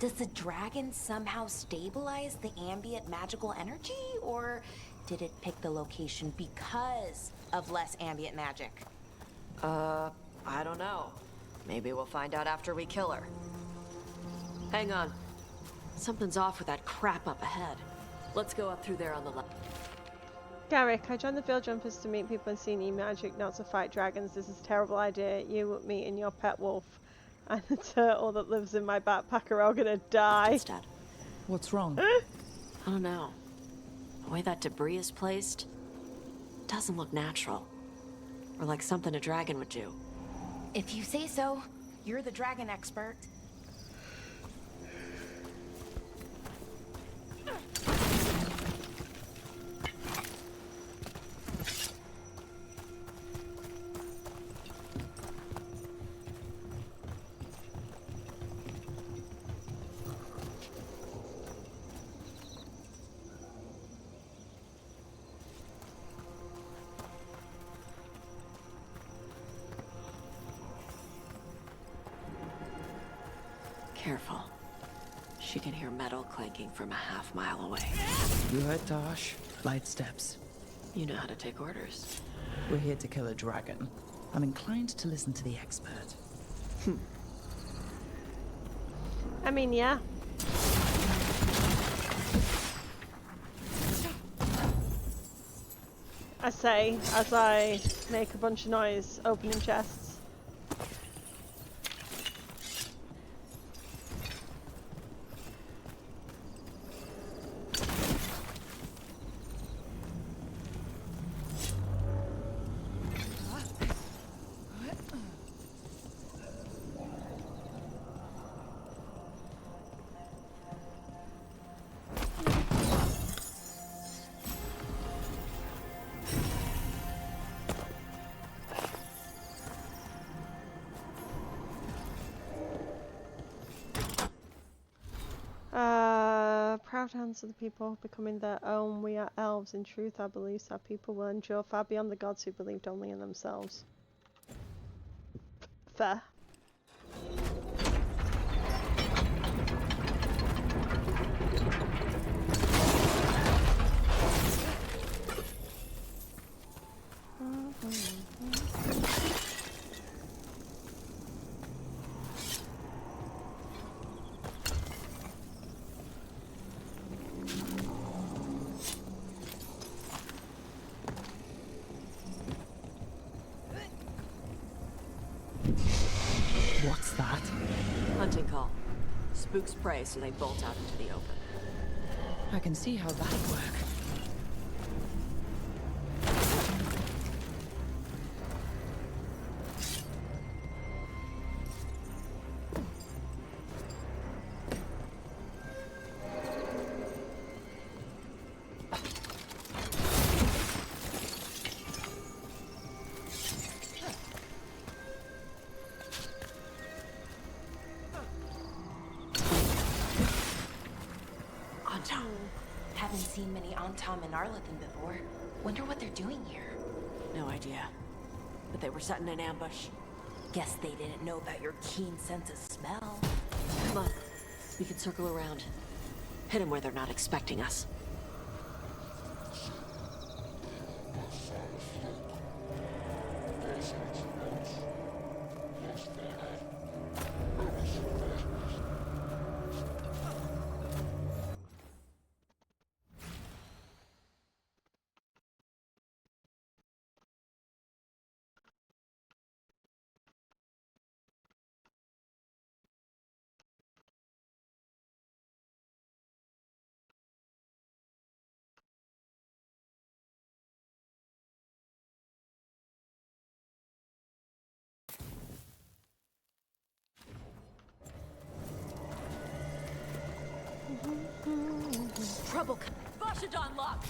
Does the dragon somehow stabilize the ambient magical energy, or did it pick the location because of less ambient magic? I don't know. Maybe we'll find out after we kill her. Hang on. Something's off with that crap up ahead. Let's go up through there on the left. Garrick, I joined the Field Jumpers to meet people and see new magic, not to fight dragons. This is a terrible idea. You, me, and your pet wolf and the turtle that lives in my backpack are all gonna die. Instead. What's wrong? I don't know. The way that debris is placed doesn't look natural. Or like something a dragon would do. If you say so, you're the dragon expert. Careful. She can hear metal clanking from a half-mile away. You heard Taash. Light steps. You know how to take orders. We're here to kill a dragon. I'm inclined to listen to the expert. I mean, yeah. I say, as I make a bunch of noise opening chests. carved hands of the people, becoming their own. We are elves. In truth, our beliefs, our people will endure far beyond the gods who believed only in themselves. Fair. What's that? Hunting call. Spooks prey, so they bolt out into the open. I can see how that'd work. Haven't seen many Antom in Arlithin before. Wonder what they're doing here. No idea. But they were setting an ambush. Guess they didn't know about your keen sense of smell. Come on. We can circle around. Hit them where they're not expecting us. Trouble. Vashadon lock.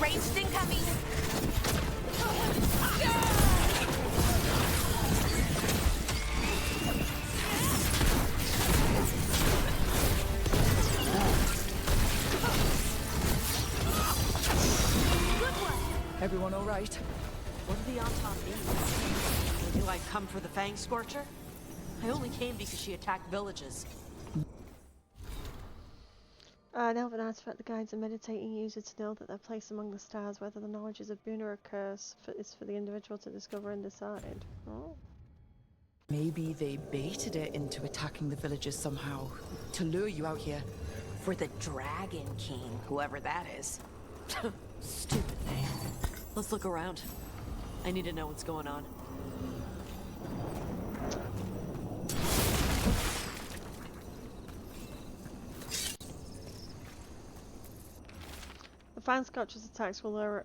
Ranged incoming. Everyone all right? What do the Antom mean? They knew I'd come for the Fang Scorcher? I only came because she attacked villages. An elven artifact, the guides a meditating user to know that they're placed among the stars, whether the knowledge is a boon or a curse is for the individual to discover and decide. Oh. Maybe they baited it into attacking the villagers somehow, to lure you out here. For the Dragon King, whoever that is. Stupid thing. Let's look around. I need to know what's going on. The Fan Scorcher's attacks will lure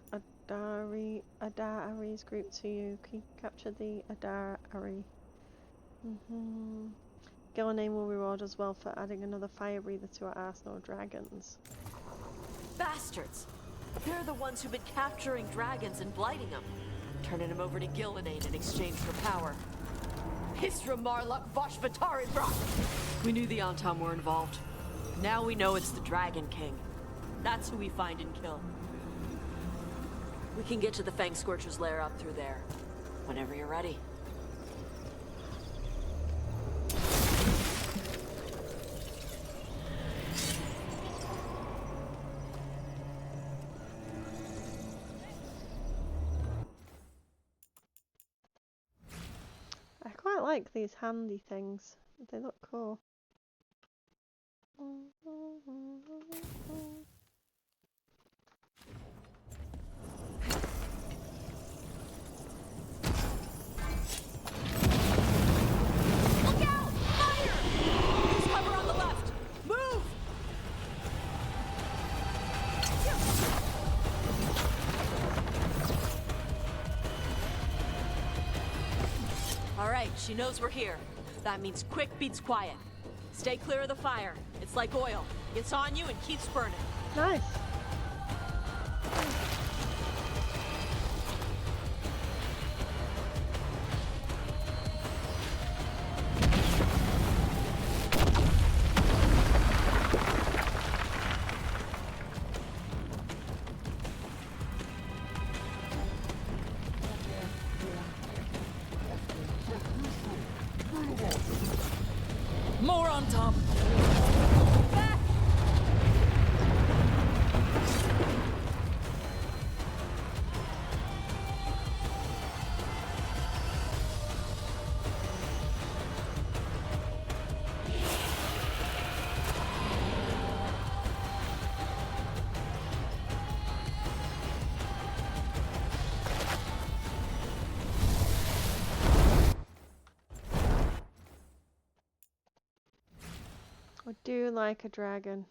Adari's group to you. Capture the Adari. Gillename will reward us well for adding another fire breather to our arsenal of dragons. Bastards! They're the ones who've been capturing dragons and blighting them. Turning them over to Gillenane in exchange for power. Hisra Marluk Voshvatari Brock! We knew the Antom were involved. Now we know it's the Dragon King. That's who we find and kill. We can get to the Fang Scorcher's lair up through there. Whenever you're ready. I quite like these handy things. They look cool. Look out! Fire! There's cover on the left. Move! All right, she knows we're here. That means quick beats quiet. Stay clear of the fire. It's like oil. Gets on you and keeps burning. Nice. More on top. I do like a dragon.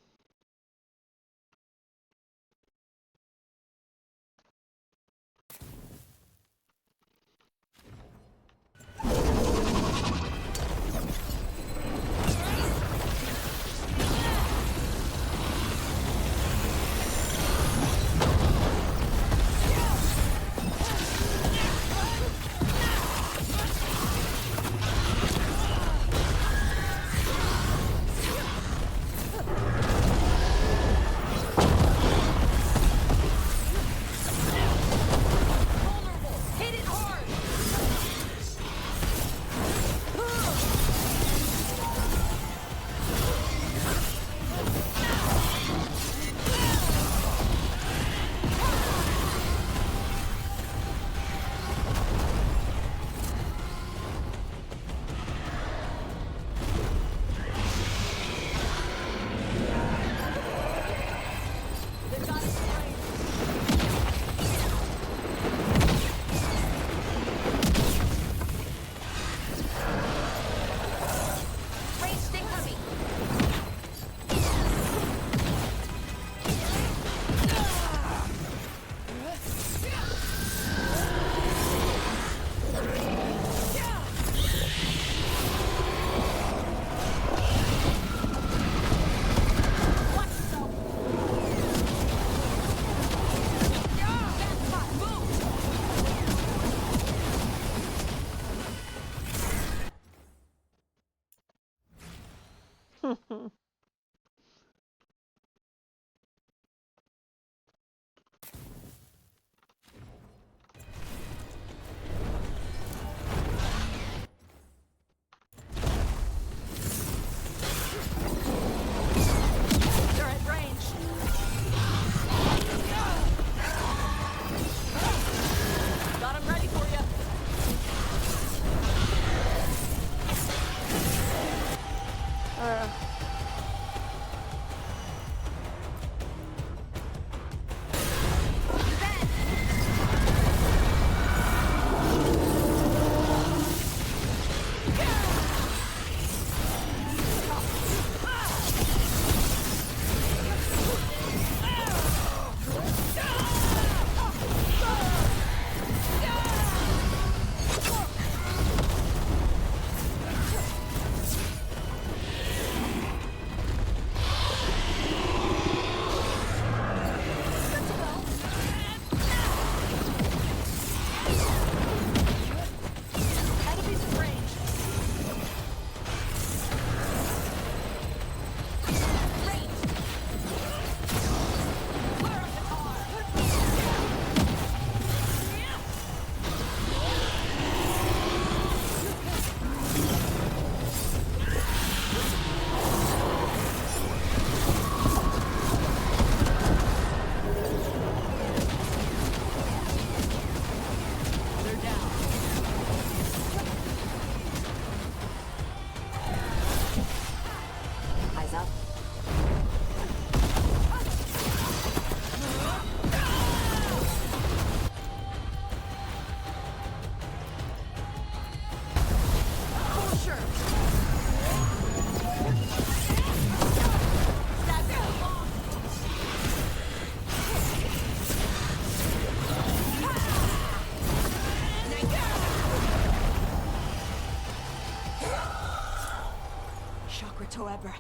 Toebra.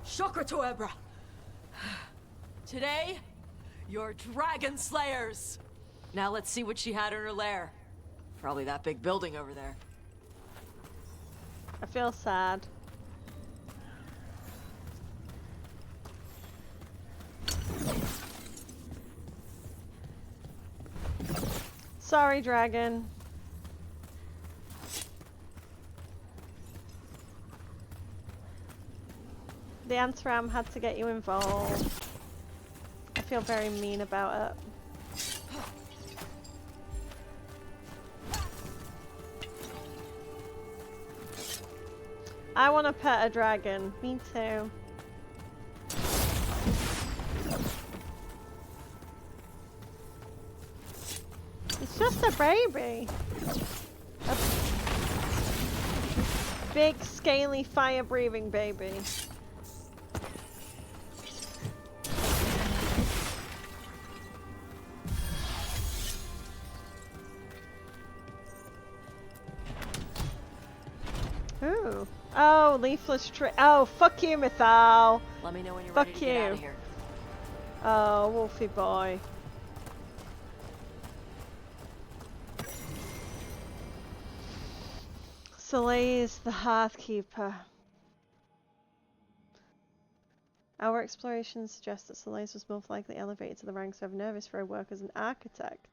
Shokra Toebra. Today, you're dragon slayers. Now let's see what she had in her lair. Probably that big building over there. I feel sad. Sorry, dragon. The Antram had to get you involved. I feel very mean about it. I want to pet a dragon. Me too. It's just a baby. A big, scaly, fire-breathing baby. Ooh. Oh, leafless tree. Oh, fuck you, Mythal. Let me know when you're fuck ready to you. get out of here. Oh, Wolfie boy. Soleil is the Hearthkeeper. Our explorations suggest that Soleil was most likely elevated to the ranks of Nervis for her work as an architect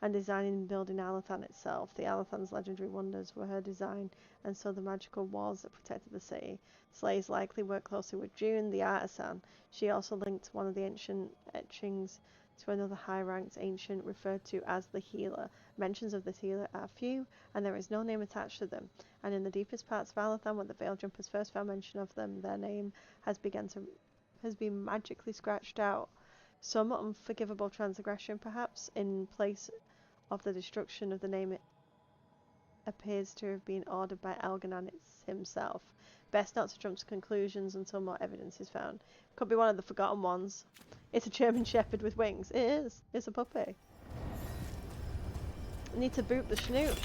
and designing and building Alathan itself. The Alathan's legendary wonders were her design, and so the magical walls that protected the city. Soleil's likely worked closely with June, the artisan. She also linked one of the ancient etchings to another high-ranked ancient referred to as the Healer. Mentions of this healer are few, and there is no name attached to them. And in the deepest parts of Alathan, where the Veil Jumpers first found mention of them, their name has been magically scratched out. Some unforgivable transgression, perhaps, in place of the destruction of the name. It appears to have been ordered by Elganan himself. Best not to jump to conclusions until more evidence is found. Could be one of the forgotten ones. It's a German Shepherd with wings. It is. It's a puppy. I need to boot the snoot.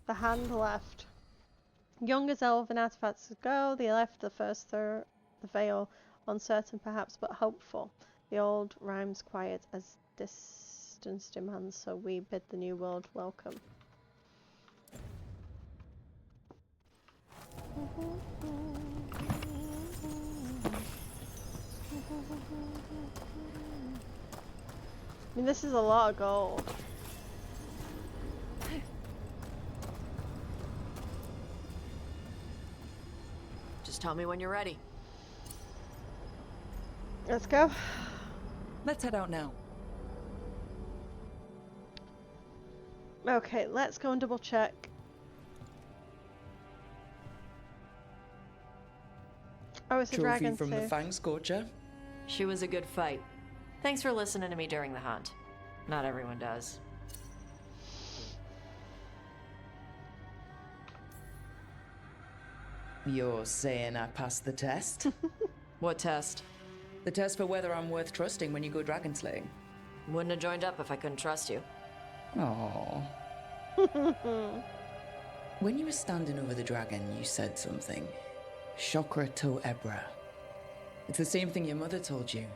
The hand left. Young as elven artifacts go, they left the first the veil, uncertain perhaps, but hopeful. The old rhymes quiet as distance demands, so we bid the new world welcome. I mean, this is a lot of gold. Just tell me when you're ready. Let's go. Let's head out now. Okay, let's go and double check. Oh, it's a dragon from too. the Fang Scorcher. She was a good fight. Thanks for listening to me during the hunt. Not everyone does. You're saying I passed the test? What test? The test for whether I'm worth trusting when you go dragon slaying. Wouldn't have joined up if I couldn't trust you. Oh. When you were standing over the dragon, you said something. Shokra Toebra. It's the same thing your mother told you.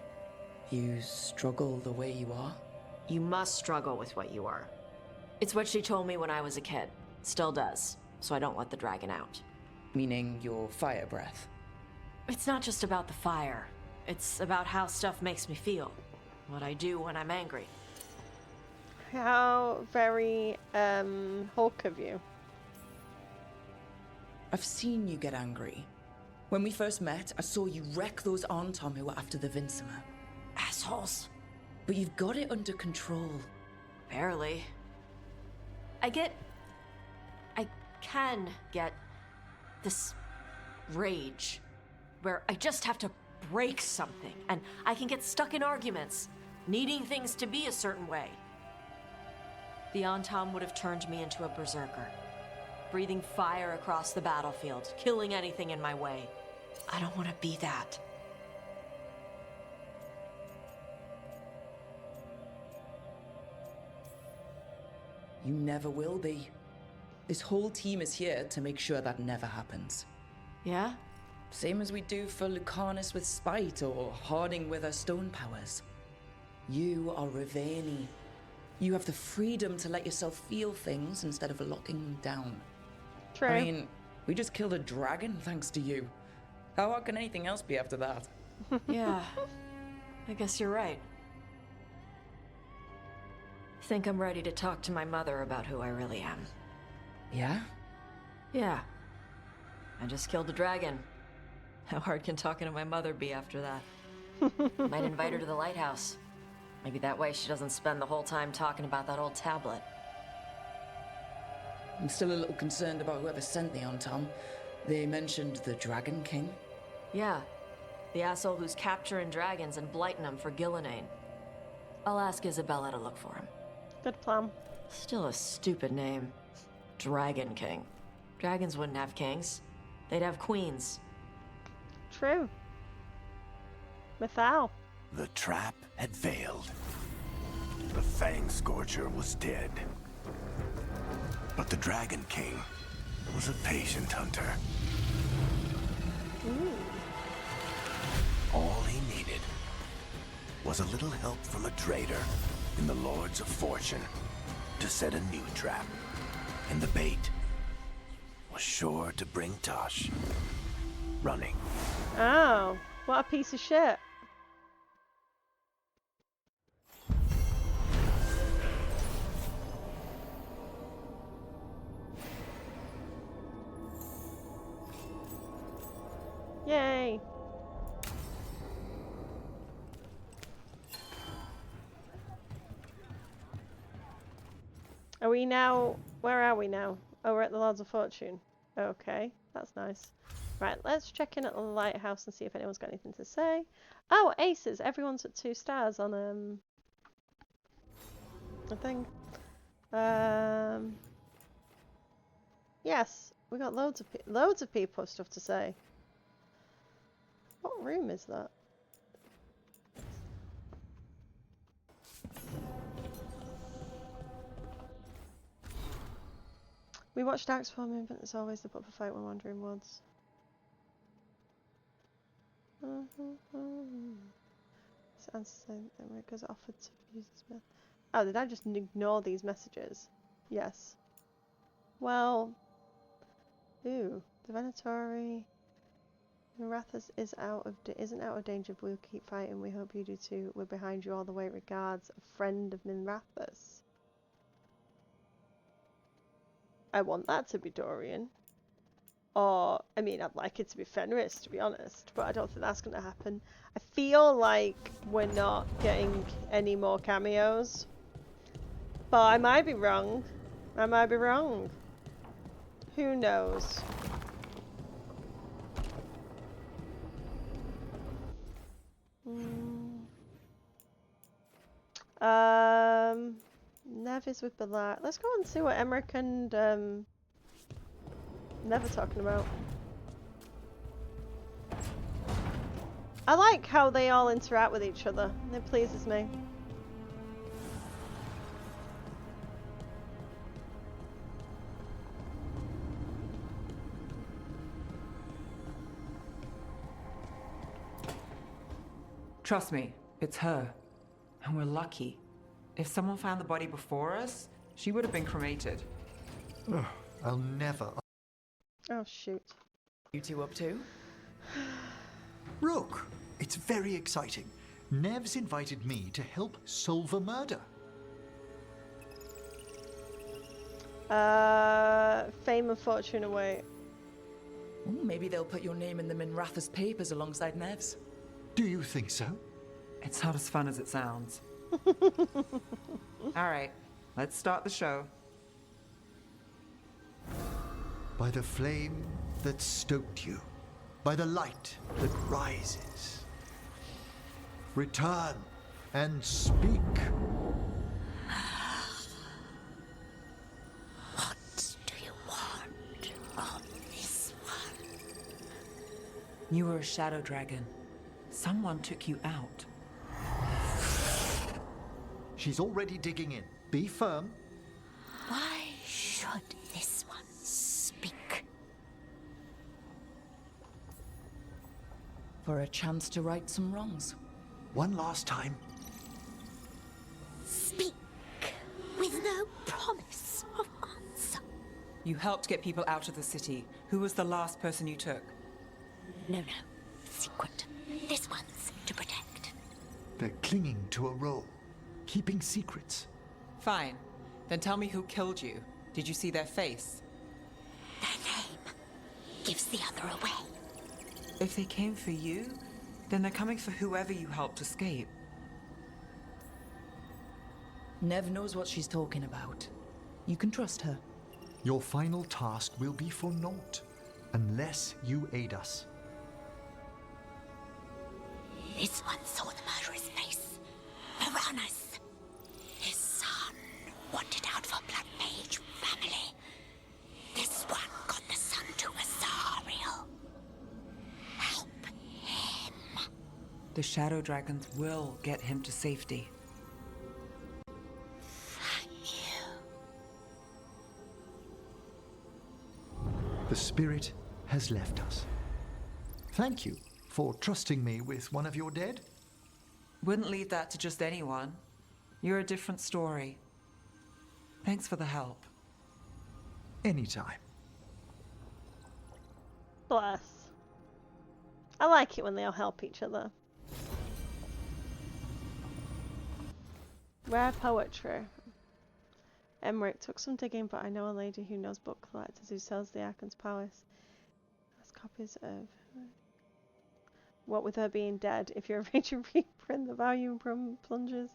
You struggle the way you are? You must struggle with what you are. It's what she told me when I was a kid. Still does, so I don't let the dragon out. Meaning your fire breath? It's not just about the fire. It's about how stuff makes me feel. What I do when I'm angry. How very Hulk of you. I've seen you get angry. When we first met, I saw you wreck those Arntom who were after the Vincimer. As assholes. But you've got it under control. Barely. I can get this rage where I just have to break something, and I can get stuck in arguments, needing things to be a certain way. The Antam would have turned me into a berserker, breathing fire across the battlefield, killing anything in my way. I don't want to be that. You never will be. This whole team is here to make sure that never happens. Yeah? Same as we do for Lucanus with spite or Harding with her stone powers. You are Raveni. You have the freedom to let yourself feel things instead of locking them down. True. I mean, we just killed a dragon thanks to you. How hard can anything else be after that? Yeah, I guess you're right. Think I'm ready to talk to my mother about who I really am. Yeah? Yeah. I just killed a dragon. How hard can talking to my mother be after that? Might invite her to the lighthouse. Maybe that way she doesn't spend the whole time talking about that old tablet. I'm still a little concerned about whoever sent the Antam. They mentioned the Dragon King. Yeah. The asshole who's capturing dragons and blighting them for Gillinane. I'll ask Isabella to look for him. Good plan. Still a stupid name. Dragon King. Dragons wouldn't have kings. They'd have queens. True. Mythal. The trap had failed. The Fang Scorcher was dead. But the Dragon King was a patient hunter. Ooh. All he needed was a little help from a trader in the Lords of Fortune to set a new trap. And the bait was sure to bring Taash running. Oh, what a piece of shit. Yay. Are we now... Where are we now? Oh, we're at the Lords of Fortune. Okay, that's nice. Right, let's check in at the lighthouse and see if anyone's got anything to say. Oh, aces! Everyone's at 2 stars on, I think. Yes, we got loads of people have stuff to say. What room is that? We watch Darkspawn movement as always the proper fight when wandering woods. This answer saying that Rickers offered to use this method. Oh, did I just ignore these messages? Yes. Well, ooh, the Venatori. Mirathas isn't out of danger, but we'll keep fighting. We hope you do too. We're behind you all the way. Regards, a friend of Minrathas. I want that to be Dorian. Or, I mean, I'd like it to be Fenris, to be honest, but I don't think that's going to happen. I feel like we're not getting any more cameos. But I might be wrong. I might be wrong. Who knows? Nev is with Ballard. Let's go and see what Emmerich and Nev are talking about. I like how they all interact with each other. It pleases me. Trust me, it's her. And we're lucky. If someone found the body before us, she would have been cremated. Oh, I'll never... Oh, shoot. You two up too? Rook, it's very exciting. Nev's invited me to help solve a murder. Fame and fortune away. Ooh, maybe they'll put your name in the Minrathas papers alongside Nev's. Do you think so? It's not as fun as it sounds. All right, let's start the show. By the flame that stoked you, by the light that rises, return and speak. What do you want of this one? You were a shadow dragon. Someone took you out. She's already digging in. Be firm. Why should this one speak? For a chance to right some wrongs. One last time. Speak with no promise of answer. You helped get people out of the city. Who was the last person you took? No. Secret. This one's to protect. They're clinging to a role, keeping secrets. Fine. Then tell me who killed you. Did you see their face? Their name gives the other away. If they came for you, then they're coming for whoever you helped escape. Nev knows what she's talking about. You can trust her. Your final task will be for naught, unless you aid us. This one saw the murderer's face. Piranhas. His son wanted out for Black Mage family. This one got the son to Asariel. Help him. The shadow dragons will get him to safety. Thank you. The spirit has left us. Thank you for trusting me with one of your dead. Wouldn't leave that to just anyone. You're a different story. Thanks for the help. Anytime. Bless. I like it when they all help each other. Rare poetry. Emmerich took some digging, but I know a lady who knows book collectors who sells the Archon's Powers. Has copies of... What with her being dead, if you're ready to reprint the volume from plungers.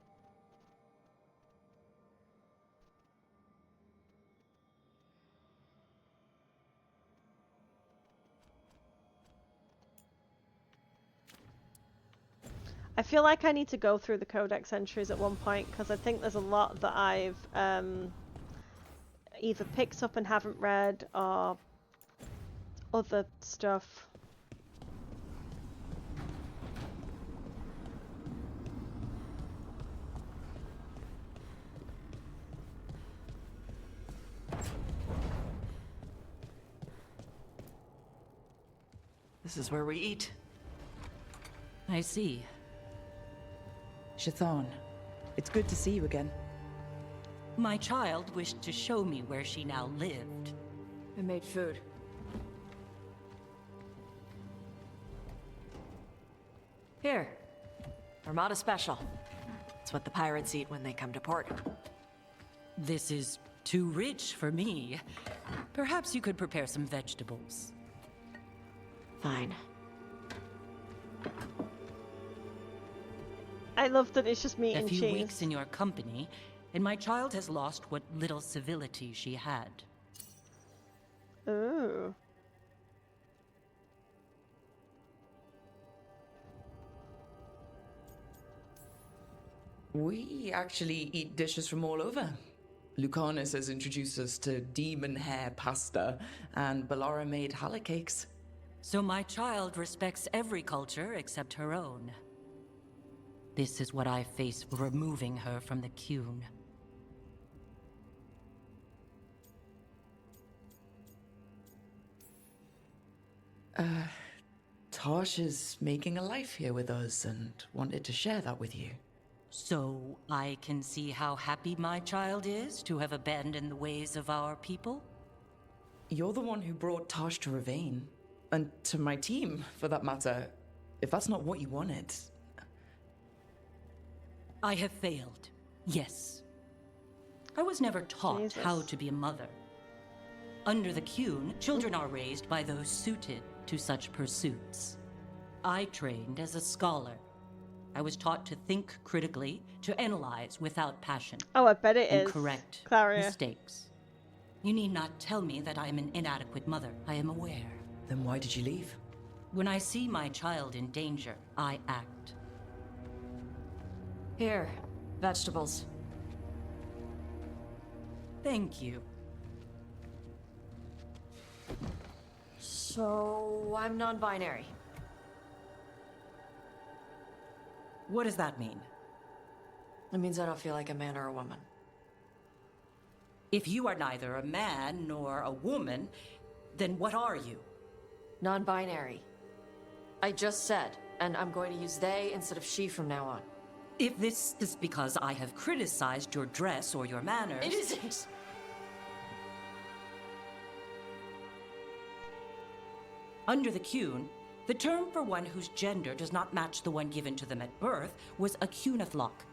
I feel like I need to go through the codex entries at one point because I think there's a lot that I've either picked up and haven't read or other stuff. This is where we eat. I see. Chthon, it's good to see you again. My child wished to show me where she now lived. I made food. Here. Armada Special. It's what the pirates eat when they come to port. This is too rich for me. Perhaps you could prepare some vegetables. Fine. I love that it's just meat and cheese. A few weeks in your company, and my child has lost what little civility she had. Ooh. We actually eat dishes from all over. Lucanus has introduced us to demon hair pasta, and Bellara made challah cakes. So my child respects every culture except her own. This is what I face for removing her from the Qun. Taash is making a life here with us and wanted to share that with you. So I can see how happy my child is to have abandoned the ways of our people? You're the one who brought Taash to Ravane. And to my team, for that matter. If that's not what you wanted... I have failed, yes. I was never taught how to be a mother. Under the Qun, children are raised by those suited to such pursuits. I trained as a scholar. I was taught to think critically, to analyze without passion. Oh, I bet it and is. correct Claria. mistakes. You need not tell me that I am an inadequate mother. I am aware. Then why did you leave? When I see my child in danger, I act. Here, vegetables. Thank you. So, I'm non-binary. What does that mean? It means I don't feel like a man or a woman. If you are neither a man nor a woman, then what are you? Non-binary. I just said, and I'm going to use they instead of she from now on. If this is because I have criticized your dress or your manners... It isn't! Under the Cune, the term for one whose gender does not match the one given to them at birth was a Cunithlock.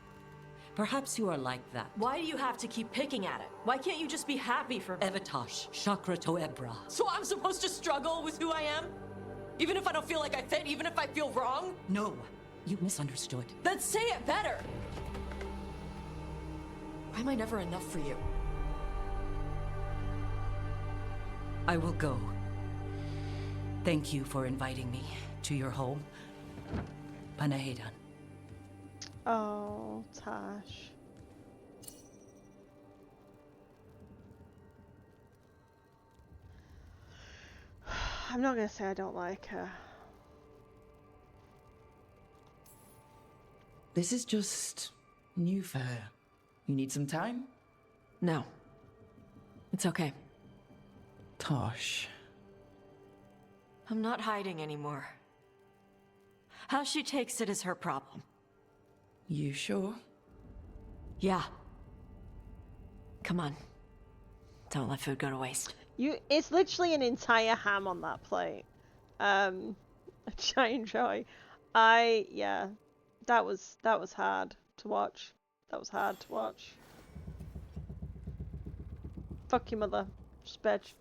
Perhaps you are like that. Why do you have to keep picking at it? Why can't you just be happy for me? Evatash, Chakra Toebra. So I'm supposed to struggle with who I am? Even if I don't feel like I fit, even if I feel wrong? No, you misunderstood. Then say it better! Why am I never enough for you? I will go. Thank you for inviting me to your home. Panahedan. Oh, Tash. I'm not gonna say I don't like her. This is just new for her. You need some time? No. It's okay. Tosh. I'm not hiding anymore. How she takes it is her problem. You sure? Yeah. Come on. Don't let food go to waste. It's literally an entire ham on that plate. Which I enjoy. Yeah. That was hard to watch. That was hard to watch. Fuck your mother. Just bitch.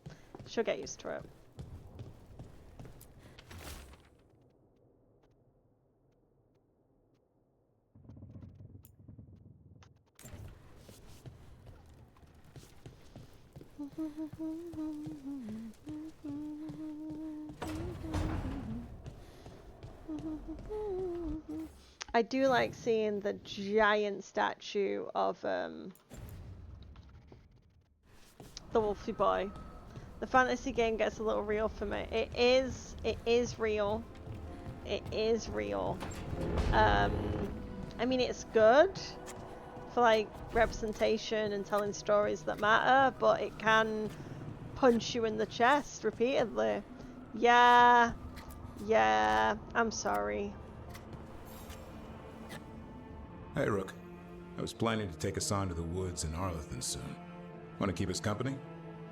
She'll get used to it. I do like seeing the giant statue of the Wolfie Boy. The fantasy game gets a little real for me. It is real. It is real. I mean, it's good for like representation and telling stories that matter, but it can punch you in the chest repeatedly. Yeah, I'm sorry. Hey, Rook. I was planning to take us on to the woods in Arlington soon. Want to keep us company?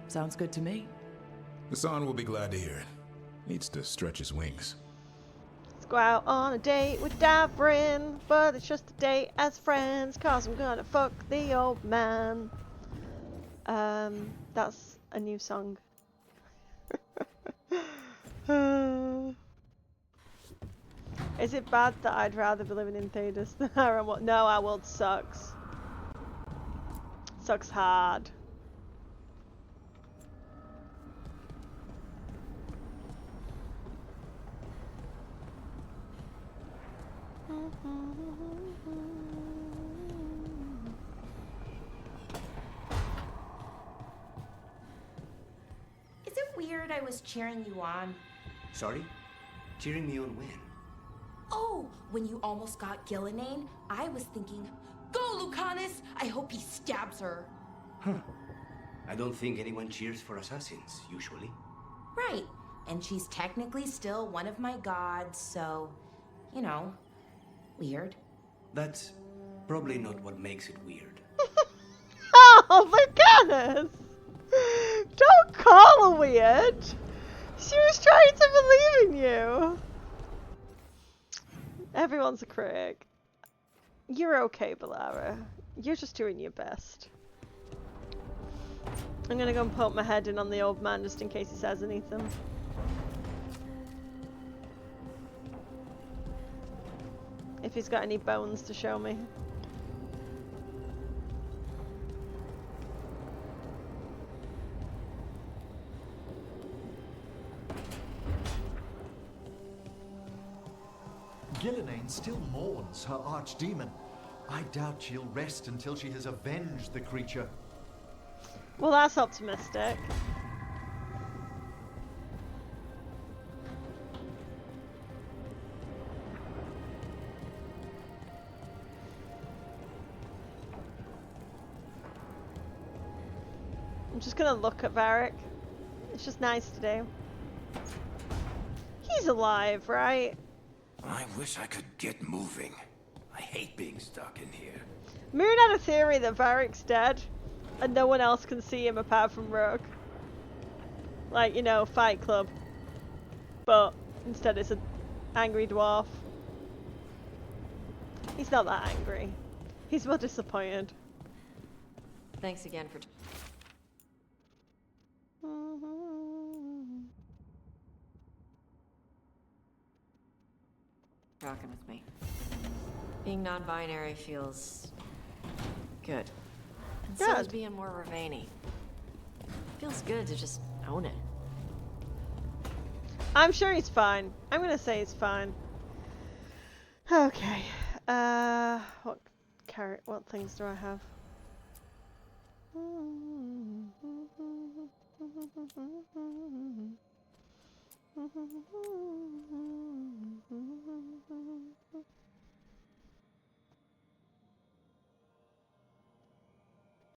Sounds good to me. Hassan will be glad to hear it. Needs to stretch his wings. Let's go out on a date with Davrin, but it's just a date as friends, cause I'm gonna fuck the old man. That's a new song. Is it bad that I'd rather be living in Thedas than Harrenwood? No, our world sucks. Sucks hard. Is it weird I was cheering you on? Sorry? Cheering me on when? Oh, when you almost got Gillinane, I was thinking, go Lucanus! I hope he stabs her. Huh. I don't think anyone cheers for assassins, usually. Right. And she's technically still one of my gods, so, you know, weird. That's probably not what makes it weird. Oh, Lucanus! Don't call her weird! She was trying to believe in you! Everyone's a critic. You're okay, Balara. You're just doing your best. I'm gonna go and poke my head in on the old man just in case he says anything. If he's got any bones to show me. Gillenane still mourns her archdemon. I doubt she'll rest until she has avenged the creature. Well, that's optimistic. I'm just gonna look at Varric. It's just nice to do. He's alive, right? I wish I could get moving. I hate being stuck in here. Moon had a theory that Varric's dead, and no one else can see him apart from Rogue. Like, you know, Fight Club. But instead it's an angry dwarf. He's not that angry. He's more disappointed. Thanks again for... talking with me. Being non-binary feels good. And so is being more Ravani. Feels good to just own it. I'm sure he's fine. I'm gonna say he's fine. Okay. What things do I have?